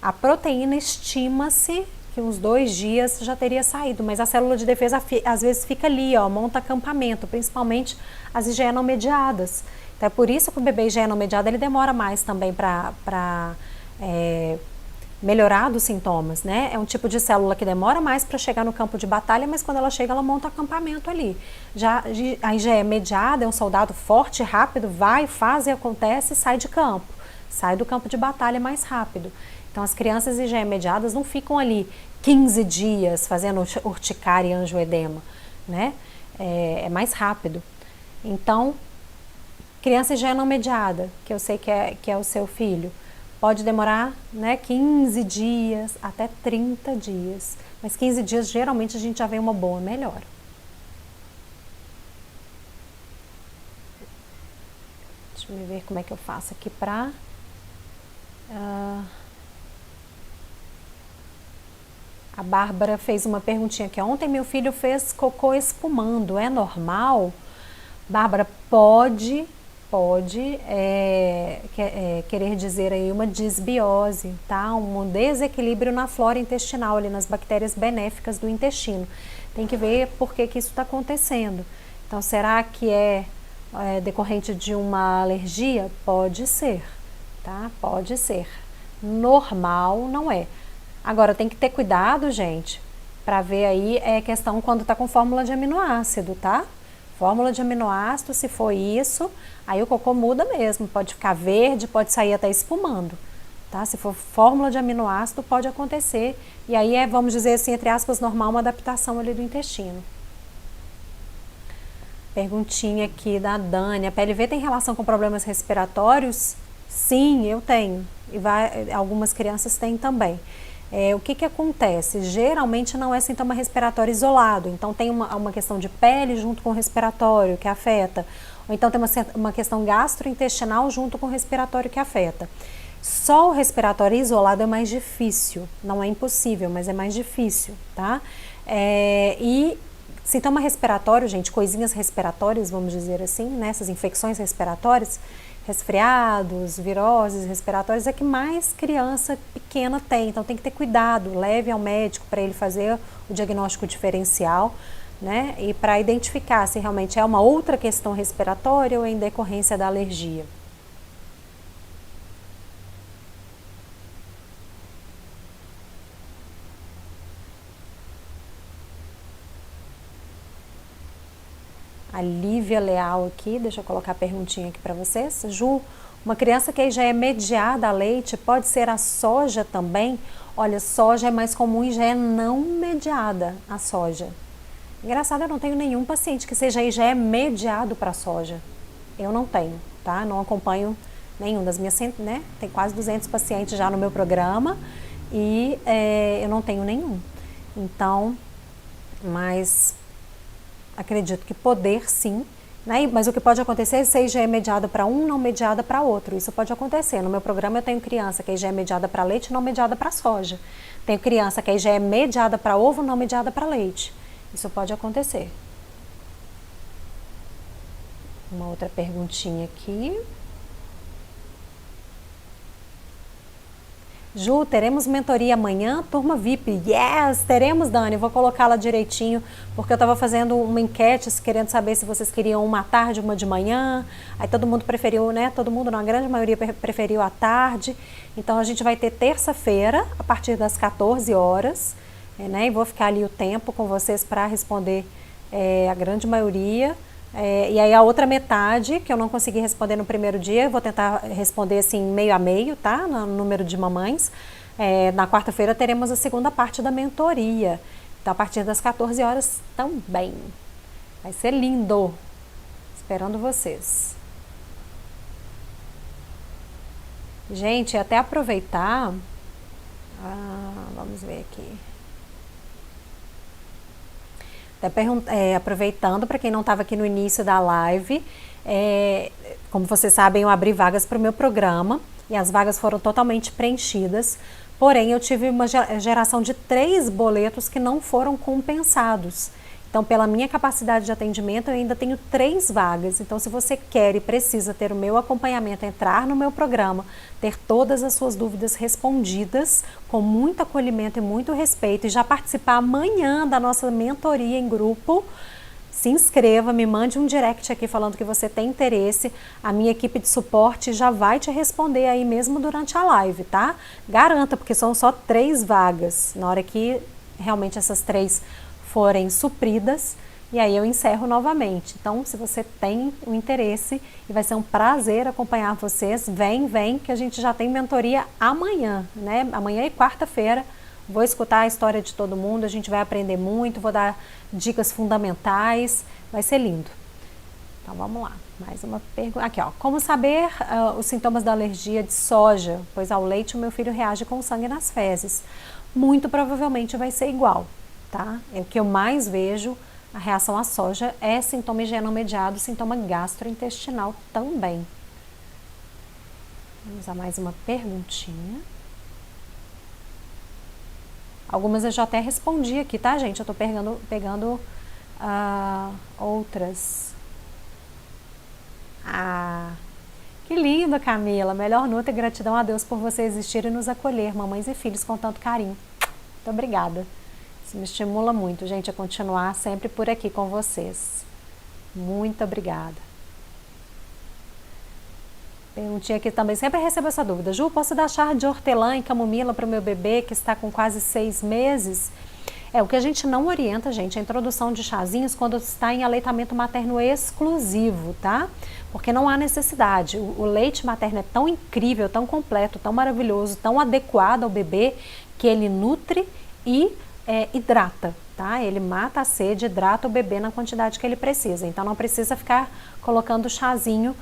A proteína estima-se que uns 2 dias já teria saído, mas a célula de defesa às vezes fica ali, ó, monta acampamento, principalmente as IgE não mediadas. Então, é por isso que o bebê IgE não mediado ele demora mais também para melhorar dos sintomas, né? É um tipo de célula que demora mais para chegar no campo de batalha, mas quando ela chega, ela monta acampamento ali. Já a IgE mediada é um soldado forte, rápido, vai, faz e acontece e sai de campo. Sai do campo de batalha mais rápido. Então, as crianças IgE mediadas não ficam ali 15 dias fazendo urticária e angioedema, né? É mais rápido. Então, criança IgE não mediada, que eu sei que é o seu filho, pode demorar, né, 15 dias até 30 dias. Mas 15 dias, geralmente, a gente já vê uma boa melhora. Deixa eu ver como é que eu faço aqui para... A Bárbara fez uma perguntinha aqui. Ontem meu filho fez cocô espumando. É normal? Bárbara, pode querer dizer aí uma disbiose, tá? Um desequilíbrio na flora intestinal, ali nas bactérias benéficas do intestino. Tem que ver por que isso está acontecendo. Então, será que é decorrente de uma alergia? Pode ser, tá? Pode ser. Normal não é. Agora, tem que ter cuidado, gente, para ver aí questão quando tá com fórmula de aminoácido, tá? Fórmula de aminoácido, se for isso, aí o cocô muda mesmo, pode ficar verde, pode sair até espumando, tá? Se for fórmula de aminoácido, pode acontecer, e aí vamos dizer assim, entre aspas, normal, uma adaptação ali do intestino. Perguntinha aqui da Dani, a PLV tem relação com problemas respiratórios? Sim, eu tenho, e algumas crianças têm também. O que acontece? Geralmente não é sintoma respiratório isolado, então tem uma questão de pele junto com o respiratório que afeta, ou então tem uma questão gastrointestinal junto com o respiratório que afeta. Só o respiratório isolado é mais difícil, não é impossível, mas é mais difícil, tá? E sintoma respiratório, gente, coisinhas respiratórias, vamos dizer assim, né? Essas infecções respiratórias, resfriados, viroses respiratórias, é que mais criança pequena tem, então tem que ter cuidado, leve ao médico para ele fazer o diagnóstico diferencial, né, e para identificar se realmente é uma outra questão respiratória ou em decorrência da alergia. A Lívia Leal aqui, deixa eu colocar a perguntinha aqui para vocês. Ju, uma criança que já é mediada a leite, pode ser a soja também? Olha, soja é mais comum e já é não mediada a soja. Engraçado, eu não tenho nenhum paciente que seja IgE mediado para soja. Eu não tenho, tá? Não acompanho nenhum das minhas, né? Tem quase 200 pacientes já no meu programa e eu não tenho nenhum. Então, mas acredito que poder sim, né? Mas o que pode acontecer é ser IgE mediada para um, não mediada para outro. Isso pode acontecer. No meu programa eu tenho criança que é IgE mediada para leite, não mediada para soja. Tenho criança que é IgE mediada para ovo, não mediada para leite. Isso pode acontecer. Uma outra perguntinha aqui. Ju, teremos mentoria amanhã, turma VIP. Yes, teremos, Dani. Vou colocá-la direitinho, porque eu estava fazendo uma enquete, querendo saber se vocês queriam uma à tarde, uma de manhã. Aí todo mundo preferiu, né? Todo mundo, não, a grande maioria preferiu à tarde. Então a gente vai ter terça-feira, a partir das 14 horas, né? E vou ficar ali o tempo com vocês para responder a grande maioria. E aí a outra metade, que eu não consegui responder no primeiro dia, eu vou tentar responder assim meio a meio, tá? No número de mamães. Na quarta-feira teremos a segunda parte da mentoria. Então a partir das 14 horas também. Vai ser lindo. Esperando vocês. Gente, até aproveitar. Vamos ver aqui. Aproveitando, para quem não estava aqui no início da live, como vocês sabem, eu abri vagas para o meu programa e as vagas foram totalmente preenchidas, porém eu tive uma geração de 3 boletos que não foram compensados. Então, pela minha capacidade de atendimento, eu ainda tenho 3 vagas. Então, se você quer e precisa ter o meu acompanhamento, entrar no meu programa, ter todas as suas dúvidas respondidas, com muito acolhimento e muito respeito, e já participar amanhã da nossa mentoria em grupo, se inscreva, me mande um direct aqui falando que você tem interesse. A minha equipe de suporte já vai te responder aí mesmo durante a live, tá? Garanta, porque são só 3 vagas. Na hora que realmente essas 3 forem supridas, e aí eu encerro novamente. Então, se você tem o interesse, e vai ser um prazer acompanhar vocês, vem, que a gente já tem mentoria amanhã, né? Amanhã e quarta-feira, vou escutar a história de todo mundo, a gente vai aprender muito, vou dar dicas fundamentais, vai ser lindo. Então, vamos lá. Mais uma pergunta. Aqui, ó. Como saber os sintomas da alergia de soja? Pois ao leite o meu filho reage com sangue nas fezes. Muito provavelmente vai ser igual. Tá? O que eu mais vejo, a reação à soja é sintoma IgE não mediado, sintoma gastrointestinal também. Vamos a mais uma perguntinha. Algumas eu já até respondi aqui, tá, gente? Eu tô pegando outras. Que lindo, Camila. Melhor nota e gratidão a Deus por você existir e nos acolher, mamães e filhos, com tanto carinho. Muito obrigada. Isso me estimula muito, gente, a continuar sempre por aqui com vocês. Muito obrigada. Perguntinha aqui também, sempre recebo essa dúvida. Ju, posso dar chá de hortelã e camomila para o meu bebê que está com quase 6 meses? O que a gente não orienta, gente, é a introdução de chazinhos quando está em aleitamento materno exclusivo, tá? Porque não há necessidade. O leite materno é tão incrível, tão completo, tão maravilhoso, tão adequado ao bebê, que ele nutre e hidrata, tá? Ele mata a sede, hidrata o bebê na quantidade que ele precisa. Então não precisa ficar colocando chazinho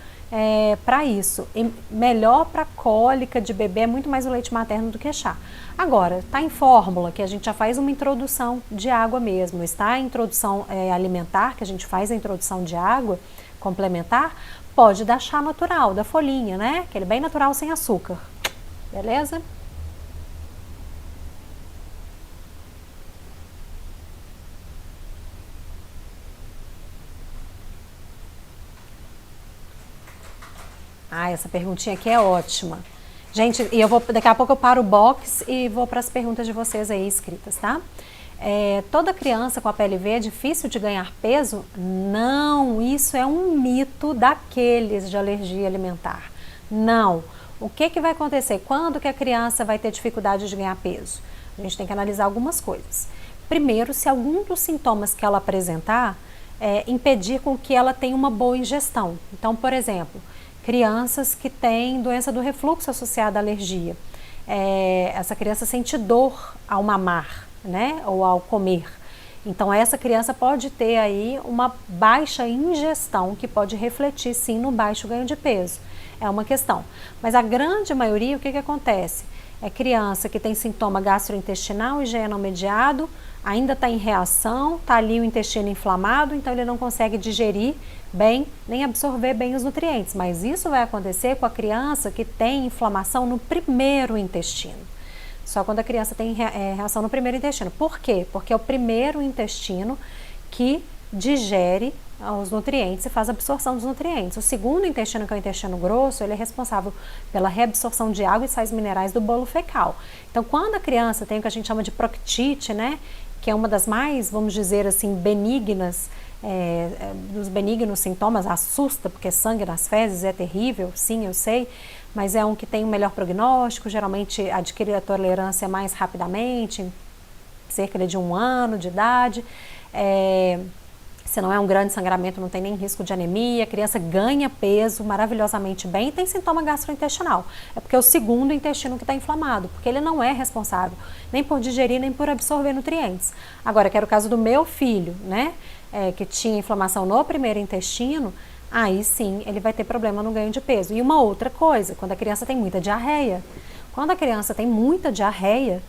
para isso. E melhor para cólica de bebê é muito mais o leite materno do que chá. Agora, tá em fórmula, que a gente já faz uma introdução de água mesmo. Está em introdução alimentar, que a gente faz a introdução de água complementar, pode dar chá natural, da folhinha, né? Aquele bem natural, sem açúcar. Beleza? Essa perguntinha aqui é ótima. Gente, e daqui a pouco eu paro o box e vou para as perguntas de vocês aí escritas, tá? Toda criança com a PLV é difícil de ganhar peso? Não, isso é um mito daqueles de alergia alimentar. Não. O que vai acontecer? Quando que a criança vai ter dificuldade de ganhar peso? A gente tem que analisar algumas coisas. Primeiro, se algum dos sintomas que ela apresentar impedir com que ela tenha uma boa ingestão. Então, por exemplo, crianças que têm doença do refluxo associada à alergia. Essa criança sente dor ao mamar, né? Ou ao comer. Então, essa criança pode ter aí uma baixa ingestão que pode refletir, sim, no baixo ganho de peso. é uma questão. Mas a grande maioria, o que acontece? É criança que tem sintoma gastrointestinal, IgE não mediado, ainda está em reação, está ali o intestino inflamado, então ele não consegue digerir bem, nem absorver bem os nutrientes. Mas isso vai acontecer com a criança que tem inflamação no primeiro intestino. Só quando a criança tem reação no primeiro intestino. Por quê? Porque é o primeiro intestino que digere os nutrientes e faz a absorção dos nutrientes. O segundo intestino, que é o intestino grosso, ele é responsável pela reabsorção de água e sais minerais do bolo fecal. Então, quando a criança tem o que a gente chama de proctite, né, que é uma das mais, vamos dizer assim, benignas, dos benignos sintomas, assusta, porque sangue nas fezes é terrível, sim, eu sei, mas é um que tem um melhor prognóstico, geralmente adquire a tolerância mais rapidamente, cerca de 1 ano de idade, se não é um grande sangramento, não tem nem risco de anemia, a criança ganha peso maravilhosamente bem e tem sintoma gastrointestinal. É porque é o segundo intestino que está inflamado, porque ele não é responsável nem por digerir, nem por absorver nutrientes. Agora, que era o caso do meu filho, né, que tinha inflamação no primeiro intestino, aí sim ele vai ter problema no ganho de peso. E uma outra coisa, quando a criança tem muita diarreia. Quando a criança tem muita diarreia,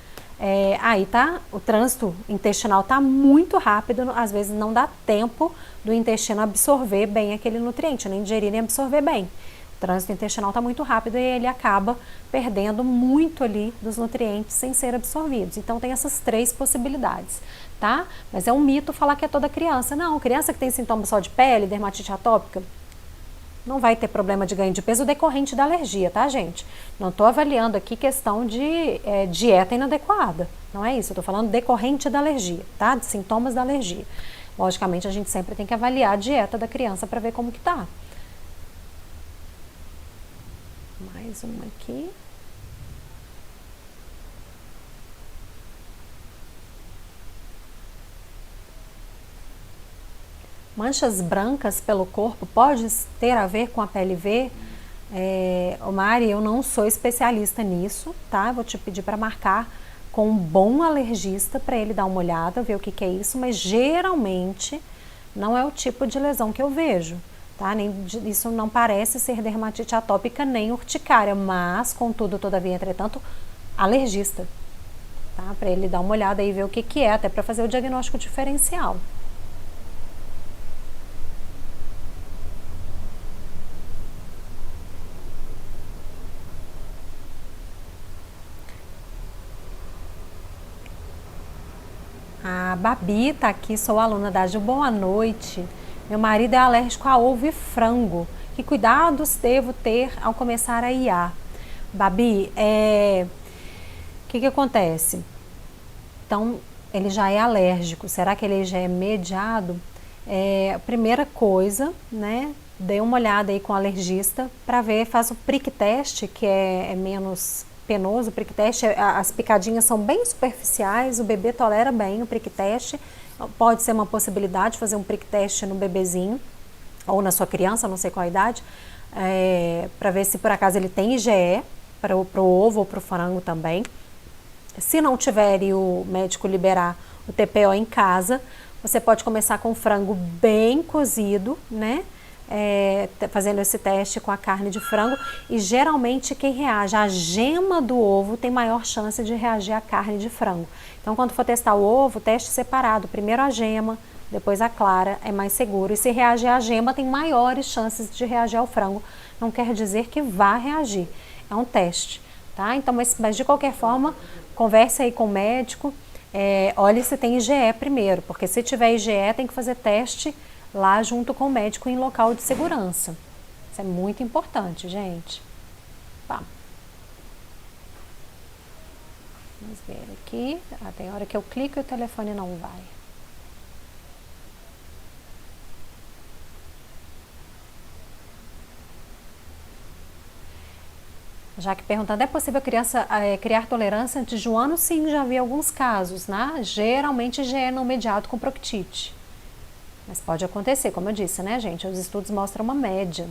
aí o trânsito intestinal está muito rápido, às vezes não dá tempo do intestino absorver bem aquele nutriente, nem digerir nem absorver bem. O trânsito intestinal está muito rápido e ele acaba perdendo muito ali dos nutrientes sem ser absorvidos. Então tem essas 3 possibilidades, tá? Mas é um mito falar que é toda criança. Não, criança que tem sintomas só de pele, dermatite atópica, não vai ter problema de ganho de peso decorrente da alergia, tá, gente? Não estou avaliando aqui questão de dieta inadequada, não é isso. Eu estou falando decorrente da alergia, tá? De sintomas da alergia. Logicamente, a gente sempre tem que avaliar a dieta da criança para ver como que tá. Mais uma aqui. Manchas brancas pelo corpo pode ter a ver com a PLV? Mari, eu não sou especialista nisso, tá? Vou te pedir para marcar com um bom alergista para ele dar uma olhada, ver o que é isso, mas geralmente não é o tipo de lesão que eu vejo, tá? Isso não parece ser dermatite atópica nem urticária, mas, contudo, todavia, entretanto, alergista, tá? Para ele dar uma olhada e ver o que é, até para fazer o diagnóstico diferencial. A Babi tá aqui, sou aluna da Gil. Boa noite. Meu marido é alérgico a ovo e frango. Que cuidados devo ter ao começar a IA? Babi, o que acontece? Então, ele já é alérgico. Será que ele já é mediado? Primeira coisa, né? Dê uma olhada aí com o alergista para ver, faz o prick test, que é menos penoso. O prick test, as picadinhas são bem superficiais, o bebê tolera bem o prick test. Pode ser uma possibilidade fazer um prick test no bebezinho ou na sua criança, não sei qual a idade, para ver se por acaso ele tem IgE para o ovo ou para o frango também. Se não tiver e o médico liberar o TPO em casa, você pode começar com frango bem cozido, né? Fazendo esse teste com a carne de frango, e geralmente quem reage à gema do ovo tem maior chance de reagir à carne de frango. Então, quando for testar o ovo, teste separado, primeiro a gema, depois a clara, é mais seguro. E se reagir à gema, tem maiores chances de reagir ao frango. Não quer dizer que vá reagir, é um teste, tá? Então, mas de qualquer forma, converse aí com o médico, olhe se tem IgE primeiro, porque se tiver IgE tem que fazer teste lá junto com o médico em local de segurança. Isso é muito importante, gente. Tá. Vamos ver aqui. Tem hora que eu clico e o telefone não vai. Já que perguntando, é possível a criança criar tolerância antes de 1 ano? Sim, já vi alguns casos, né? Geralmente IgE não mediado com proctite. Mas pode acontecer, como eu disse, né, gente? Os estudos mostram uma média.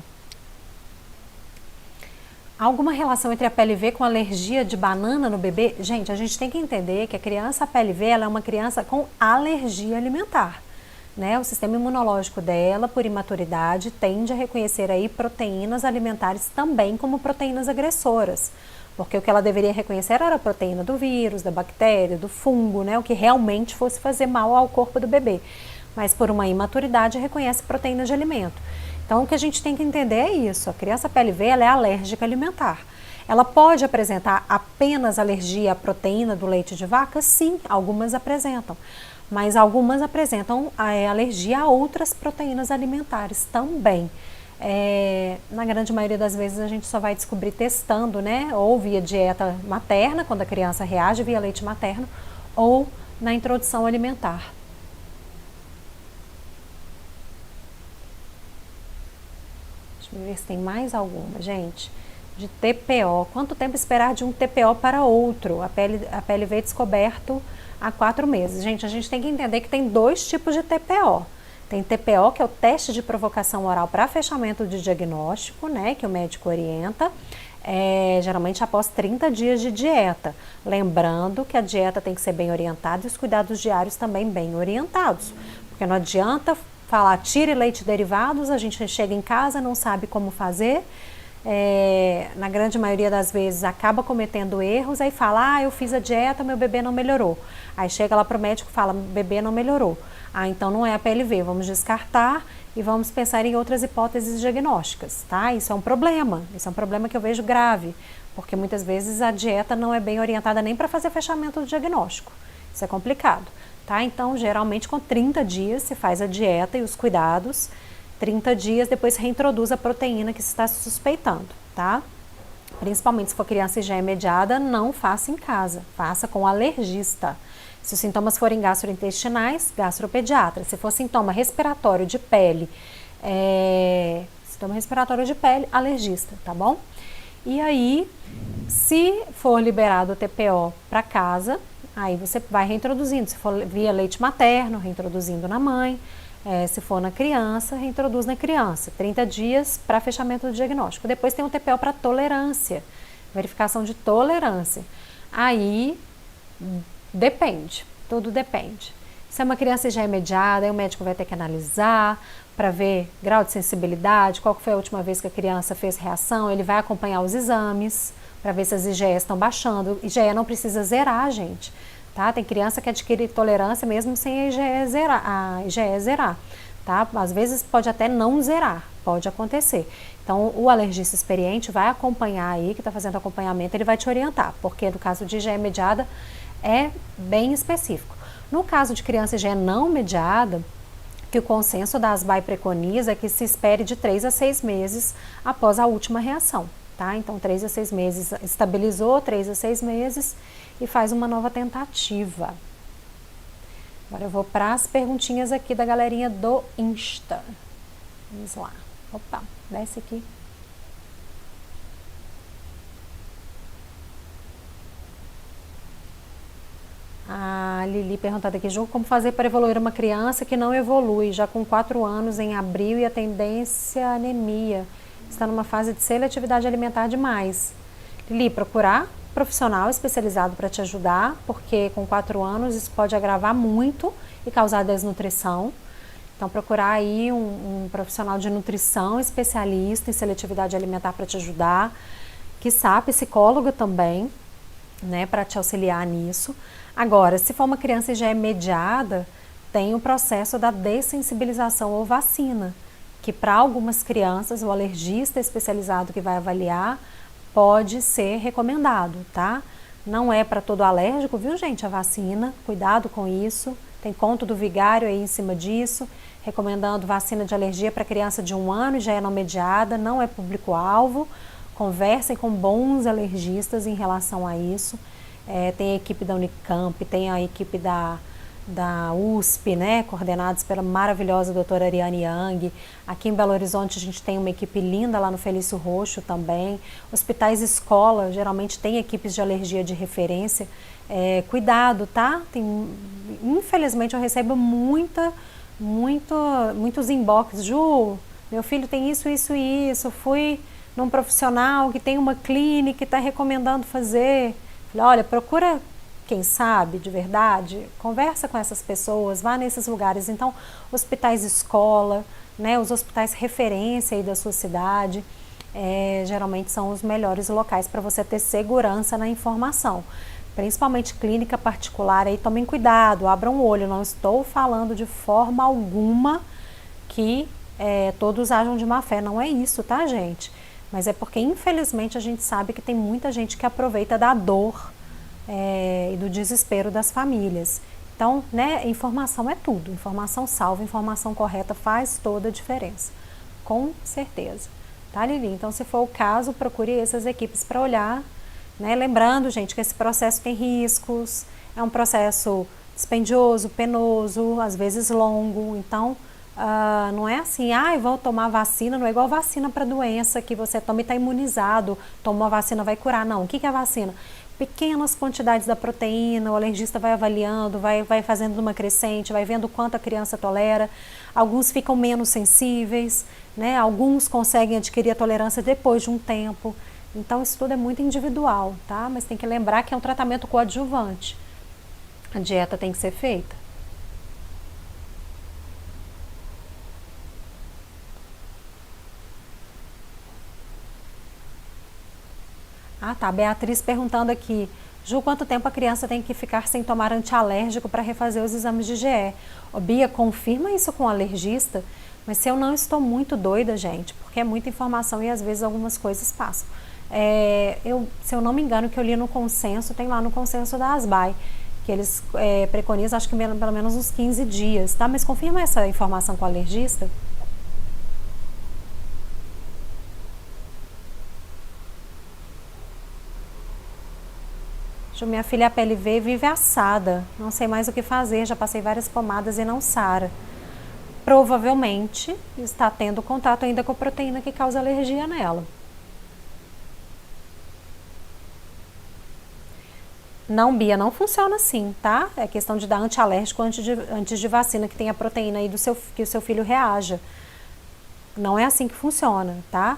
Há alguma relação entre a PLV com alergia de banana no bebê? Gente, a gente tem que entender que a criança PLV ela é uma criança com alergia alimentar, né, o sistema imunológico dela, por imaturidade, tende a reconhecer aí proteínas alimentares também como proteínas agressoras. Porque o que ela deveria reconhecer era a proteína do vírus, da bactéria, do fungo, né, o que realmente fosse fazer mal ao corpo do bebê. Mas por uma imaturidade reconhece proteína de alimento. Então o que a gente tem que entender é isso, a criança PLV ela é alérgica alimentar. Ela pode apresentar apenas alergia à proteína do leite de vaca? Sim, algumas apresentam. Mas algumas apresentam alergia a outras proteínas alimentares também. Na grande maioria das vezes a gente só vai descobrir testando, né? Ou via dieta materna, quando a criança reage via leite materno, ou na introdução alimentar. Deixa eu ver se tem mais alguma, gente. De TPO. Quanto tempo esperar de um TPO para outro? A PLV descoberto há 4 meses. Gente, a gente tem que entender que tem 2 tipos de TPO. Tem TPO, que é o teste de provocação oral para fechamento de diagnóstico, né, que o médico orienta, geralmente após 30 dias de dieta. Lembrando que a dieta tem que ser bem orientada e os cuidados diários também bem orientados. Porque não adianta falar tire leite derivados, a gente chega em casa, não sabe como fazer, na grande maioria das vezes acaba cometendo erros, aí fala, eu fiz a dieta, meu bebê não melhorou. Aí chega lá para o médico e fala, bebê não melhorou. Então não é a PLV, vamos descartar e vamos pensar em outras hipóteses diagnósticas, tá? Isso é um problema que eu vejo grave, porque muitas vezes a dieta não é bem orientada nem para fazer fechamento do diagnóstico. Isso é complicado, tá? Então geralmente com 30 dias se faz a dieta e os cuidados, 30 dias depois reintroduz a proteína que se está suspeitando, tá? Principalmente se for criança e já é mediada, não faça em casa, faça com alergista. Se os sintomas forem gastrointestinais, gastropediatra. Se for sintoma respiratório de pele, alergista, tá bom? E aí, se for liberado o TPO para casa, aí você vai reintroduzindo. Se for via leite materno, reintroduzindo na mãe. Se for na criança, reintroduz na criança. 30 dias para fechamento do diagnóstico. Depois tem um TPO para tolerância, verificação de tolerância. Aí, depende, tudo depende. Se é uma criança já é mediada, aí o médico vai ter que analisar para ver grau de sensibilidade, qual foi a última vez que a criança fez reação, ele vai acompanhar os exames para ver se as IgEs estão baixando. IgE não precisa zerar, gente. Tá? Tem criança que adquire tolerância mesmo sem a IgE zerar, tá? Às vezes pode até não zerar, pode acontecer. Então o alergista experiente vai acompanhar aí, que está fazendo acompanhamento, ele vai te orientar, porque no caso de IgE mediada é bem específico. No caso de criança IgE não mediada, que o consenso da ASBAI preconiza é que se espere de 3 a 6 meses após a última reação, tá? Então 3 a 6 meses, estabilizou 3 a 6 meses, e faz uma nova tentativa. Agora eu vou para as perguntinhas aqui da galerinha do Insta. Vamos lá. Opa, desce aqui. A Lili perguntando aqui, Ju, como fazer para evoluir uma criança que não evolui, já com 4 anos em abril e a tendência à anemia? Está numa fase de seletividade alimentar demais. Lili, procurar profissional especializado para te ajudar, porque com 4 anos isso pode agravar muito e causar desnutrição. Então procurar aí um profissional de nutrição especialista em seletividade alimentar para te ajudar, quiçá psicólogo também, né, para te auxiliar nisso. Agora, se for uma criança e já é mediada, tem o processo da dessensibilização ou vacina, que para algumas crianças o alergista especializado que vai avaliar pode ser recomendado, tá? Não é para todo alérgico, viu, gente, a vacina, cuidado com isso. Tem conto do vigário aí em cima disso, recomendando vacina de alergia para criança de 1 ano, já é não mediada, não é público-alvo. Conversem com bons alergistas em relação a isso. Tem a equipe da Unicamp, tem a equipe da USP, né, coordenados pela maravilhosa doutora Ariane Yang. Aqui em Belo Horizonte a gente tem uma equipe linda lá no Felício Roxo também. Hospitais escola geralmente tem equipes de alergia de referência. Cuidado, tá? Infelizmente eu recebo muitos inbox. Ju, meu filho tem isso, fui num profissional que tem uma clínica e está recomendando fazer. Falei, olha, procura quem sabe de verdade, conversa com essas pessoas, vá nesses lugares. Então, hospitais escola, né, os hospitais referência aí da sua cidade, geralmente são os melhores locais para você ter segurança na informação. Principalmente clínica particular, aí tomem cuidado, abram o olho, não estou falando de forma alguma que todos ajam de má fé, não é isso, tá, gente? Mas é porque, infelizmente, a gente sabe que tem muita gente que aproveita da dor e do desespero das famílias. Então, né, informação é tudo. Informação salva, informação correta faz toda a diferença. Com certeza. Tá, Lili? Então, se for o caso, procure essas equipes para olhar, né? Lembrando, gente, que esse processo tem riscos, é um processo dispendioso, penoso, às vezes longo. Então, não é assim, vou tomar vacina, não é igual vacina para doença que você toma e está imunizado, toma uma vacina, vai curar. Não, o que é a vacina? Pequenas quantidades da proteína, o alergista vai avaliando, vai fazendo uma crescente, vai vendo quanto a criança tolera. Alguns ficam menos sensíveis, né? Alguns conseguem adquirir a tolerância depois de um tempo. Então, isso tudo é muito individual, tá? Mas tem que lembrar que é um tratamento coadjuvante. A dieta tem que ser feita. Tá. Beatriz perguntando aqui. Ju, quanto tempo a criança tem que ficar sem tomar antialérgico para refazer os exames de IgE? Bia, confirma isso com o alergista. Mas se eu não estou muito doida, gente, porque é muita informação e às vezes algumas coisas passam. Se eu não me engano, que eu li no consenso, tem lá no consenso da ASBAI, que eles preconizam, acho que pelo menos uns 15 dias, tá? Mas confirma essa informação com o alergista. Minha filha, a PLV vive assada, não sei mais o que fazer, já passei várias pomadas e não sara. Provavelmente está tendo contato ainda com a proteína que causa alergia nela. Não, Bia, não funciona assim, tá? É questão de dar antialérgico antes de vacina que tem a proteína aí que o seu filho reaja. Não é assim que funciona, tá?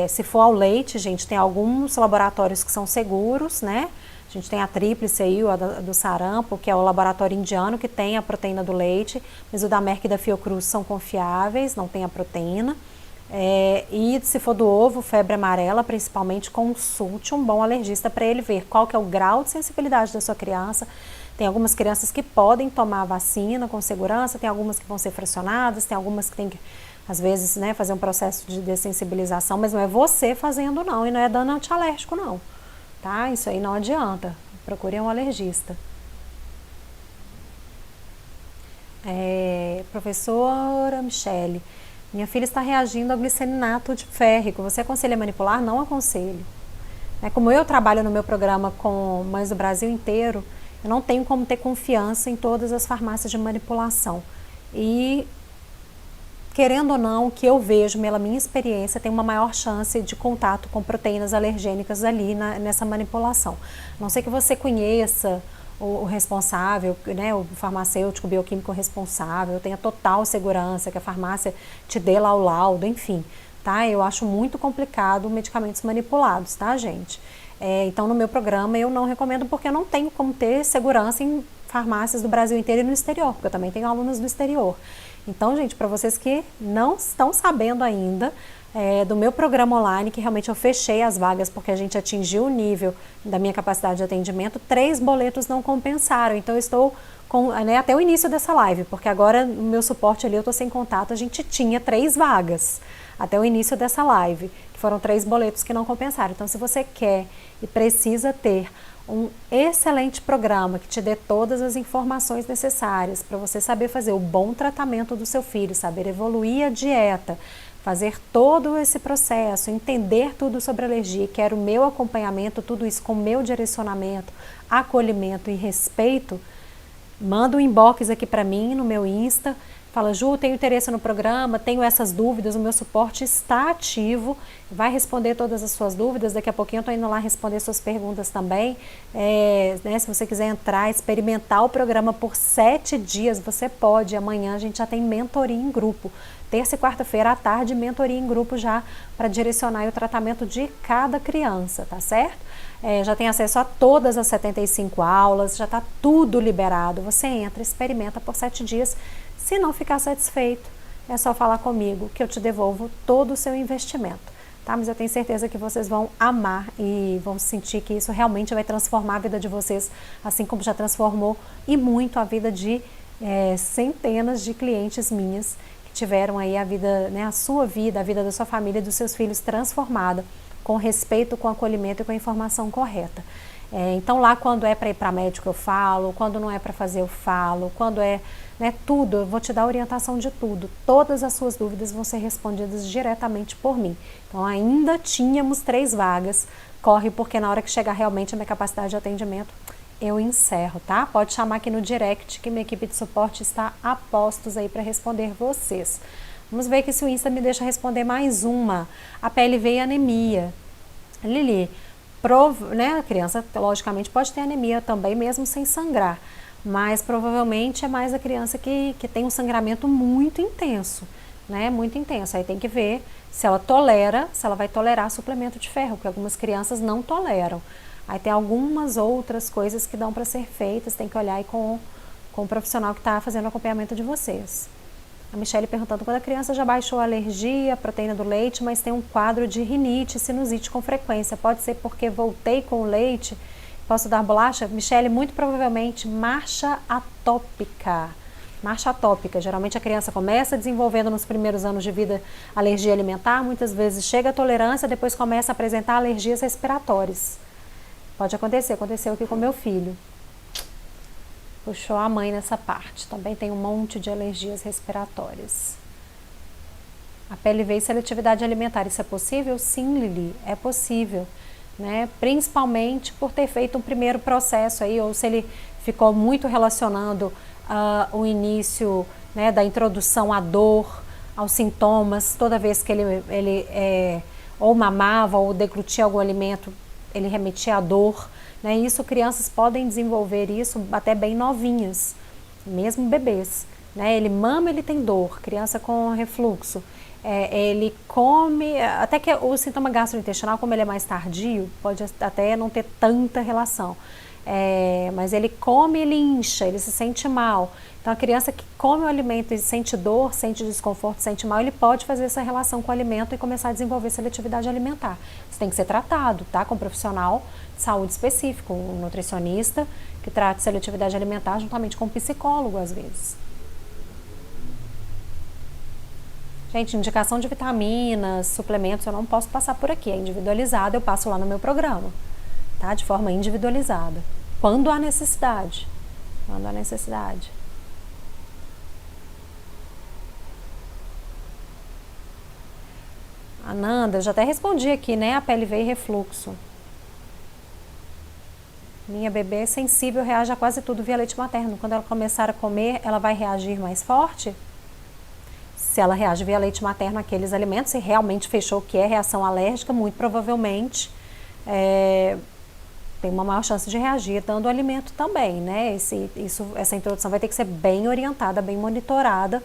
Se for ao leite, gente, tem alguns laboratórios que são seguros, né? A gente tem a Tríplice aí, o do sarampo, que é o laboratório indiano que tem a proteína do leite, mas o da Merck e da Fiocruz são confiáveis, não tem a proteína. E se for do ovo, febre amarela, principalmente, consulte um bom alergista para ele ver qual que é o grau de sensibilidade da sua criança. Tem algumas crianças que podem tomar a vacina com segurança, tem algumas que vão ser fracionadas, tem algumas que tem que, às vezes, né, fazer um processo de dessensibilização, mas não é você fazendo não, e não é dano antialérgico não. Tá? Isso aí não adianta. Procure um alergista. Professora Michele, minha filha está reagindo ao glicerinato de férrico. Você aconselha manipular? Não aconselho. Como eu trabalho no meu programa com mães do Brasil inteiro, eu não tenho como ter confiança em todas as farmácias de manipulação. E, querendo ou não, o que eu vejo pela minha experiência tem uma maior chance de contato com proteínas alergênicas ali nessa manipulação. A não sei que você conheça o responsável, né, o farmacêutico bioquímico responsável, tenha total segurança que a farmácia te dê lá o laudo, enfim, tá? Eu acho muito complicado medicamentos manipulados, tá, gente? Então, no meu programa eu não recomendo porque eu não tenho como ter segurança em farmácias do Brasil inteiro e no exterior, porque eu também tenho alunos do exterior. Então, gente, para vocês que não estão sabendo ainda do meu programa online, que realmente eu fechei as vagas porque a gente atingiu o nível da minha capacidade de atendimento, 3 boletos não compensaram. Então, eu estou com, até o início dessa live, porque agora no meu suporte ali eu estou sem contato, a gente tinha 3 vagas até o início dessa live, que foram 3 boletos que não compensaram. Então, se você quer e precisa ter um excelente programa que te dê todas as informações necessárias para você saber fazer o bom tratamento do seu filho, saber evoluir a dieta, fazer todo esse processo, entender tudo sobre alergia, quero o meu acompanhamento, tudo isso com o meu direcionamento, acolhimento e respeito, manda um inbox aqui para mim no meu Insta, fala, Ju, tenho interesse no programa, tenho essas dúvidas, o meu suporte está ativo, vai responder todas as suas dúvidas, daqui a pouquinho eu estou indo lá responder suas perguntas também, se você quiser entrar, experimentar o programa por 7 dias, você pode, amanhã a gente já tem mentoria em grupo, terça e quarta-feira à tarde, mentoria em grupo já para direcionar o tratamento de cada criança, tá certo? já tem acesso a todas as 75 aulas, já está tudo liberado. Você entra, experimenta por 7 dias. Se não ficar satisfeito, é só falar comigo que eu te devolvo todo o seu investimento. Tá? Mas eu tenho certeza que vocês vão amar e vão sentir que isso realmente vai transformar a vida de vocês, assim como já transformou e muito a vida de centenas de clientes minhas que tiveram aí a vida, né, a sua vida, a vida da sua família, dos seus filhos transformada, com respeito, com acolhimento e com a informação correta. Então lá quando é para ir para médico eu falo, quando não é para fazer eu falo, quando é, né, tudo, eu vou te dar orientação de tudo. Todas as suas dúvidas vão ser respondidas diretamente por mim. Então ainda tínhamos 3 vagas, corre porque na hora que chegar realmente a minha capacidade de atendimento, eu encerro, tá? Pode chamar aqui no direct que minha equipe de suporte está a postos aí para responder vocês. Vamos ver aqui se o Insta me deixa responder mais uma. A PLV e anemia. Lili, né, a criança logicamente pode ter anemia também mesmo sem sangrar, mas provavelmente é mais a criança que tem um sangramento muito intenso, né, muito intenso. Aí tem que ver se ela tolera, se ela vai tolerar suplemento de ferro, porque algumas crianças não toleram. Aí tem algumas outras coisas que dão para ser feitas, tem que olhar aí com o profissional que está fazendo o acompanhamento de vocês. A Michelle perguntando, quando a criança já baixou a alergia à proteína do leite, mas tem um quadro de rinite, sinusite com frequência, pode ser porque voltei com o leite, posso dar bolacha? Michelle, muito provavelmente marcha atópica. Marcha atópica, geralmente a criança começa desenvolvendo nos primeiros anos de vida alergia alimentar, muitas vezes chega a tolerância, depois começa a apresentar alergias respiratórias. Pode acontecer, aconteceu aqui com meu filho. Puxou a mãe nessa parte. Também tem um monte de alergias respiratórias. A PLV e seletividade alimentar, isso é possível? Sim, Lili, é possível, né? Principalmente por ter feito um primeiro processo aí, ou se ele ficou muito relacionando o início, né, da introdução à dor, aos sintomas, toda vez que ele ou mamava ou deglutia algum alimento, ele remetia à dor, né? Isso, crianças podem desenvolver isso até bem novinhas, mesmo bebês, né? Ele mama, ele tem dor, criança com refluxo, ele come, até que o sintoma gastrointestinal, como ele é mais tardio, pode até não ter tanta relação, mas ele come, ele incha, ele se sente mal. Então a criança que come o alimento e sente dor, sente desconforto, sente mal, ele pode fazer essa relação com o alimento e começar a desenvolver seletividade alimentar. Isso tem que ser tratado, tá? Com um profissional de saúde específico, um nutricionista que trata seletividade alimentar juntamente com um psicólogo às vezes. Gente, indicação de vitaminas, suplementos, eu não posso passar por aqui, é individualizado, eu passo lá no meu programa, tá? De forma individualizada, quando há necessidade, quando há necessidade. Ananda, eu já até respondi aqui, né? A PLV e refluxo. Minha bebê é sensível, reage a quase tudo via leite materno. Quando ela começar a comer, ela vai reagir mais forte? Se ela reage via leite materno àqueles alimentos, se realmente fechou que é reação alérgica, muito provavelmente tem uma maior chance de reagir dando o alimento também, né? Essa introdução vai ter que ser bem orientada, bem monitorada,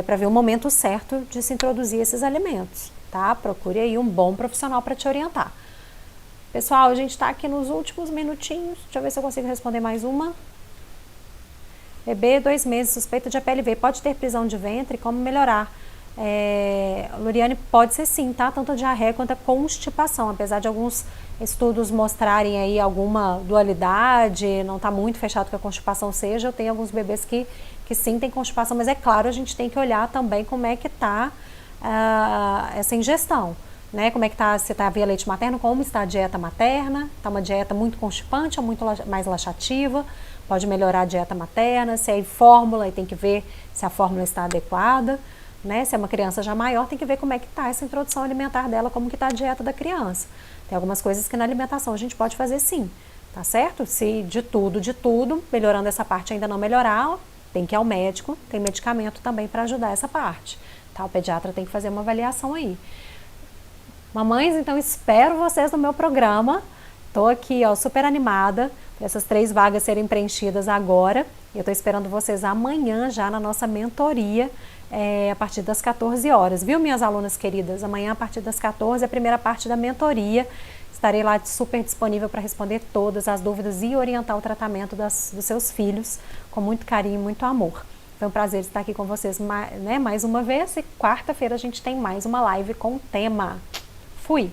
para ver o momento certo de se introduzir esses alimentos, tá? Procure aí um bom profissional para te orientar. Pessoal, a gente está aqui nos últimos minutinhos, deixa eu ver se eu consigo responder mais uma. Bebê, 2 meses, suspeita de APLV, pode ter prisão de ventre, como melhorar? Luriane, pode ser sim, tá? Tanto a diarreia quanto a constipação, apesar de alguns estudos mostrarem aí alguma dualidade, não está muito fechado que a constipação seja, eu tenho alguns bebês que sim tem constipação, mas é claro, a gente tem que olhar também como é que está essa ingestão, né? Como é que está, se está via leite materno, como está a dieta materna, está uma dieta muito constipante ou muito mais laxativa, pode melhorar a dieta materna, se é fórmula, aí tem que ver se a fórmula está adequada, né? Se é uma criança já maior, tem que ver como é que está essa introdução alimentar dela, como que está a dieta da criança. Tem algumas coisas que na alimentação a gente pode fazer sim, tá certo? Se de tudo, melhorando essa parte ainda não melhorar, tem que ir ao médico, tem medicamento também para ajudar essa parte, tá? O pediatra tem que fazer uma avaliação aí. Mamães, então espero vocês no meu programa, tô aqui, ó, super animada, dessas 3 vagas serem preenchidas agora. Eu estou esperando vocês amanhã já na nossa mentoria, a partir das 14 horas, viu, minhas alunas queridas? Amanhã, a partir das 14, é a primeira parte da mentoria. Estarei lá super disponível para responder todas as dúvidas e orientar o tratamento dos seus filhos com muito carinho e muito amor. Foi um prazer estar aqui com vocês, né, mais uma vez, e quarta-feira a gente tem mais uma live com o tema. Fui!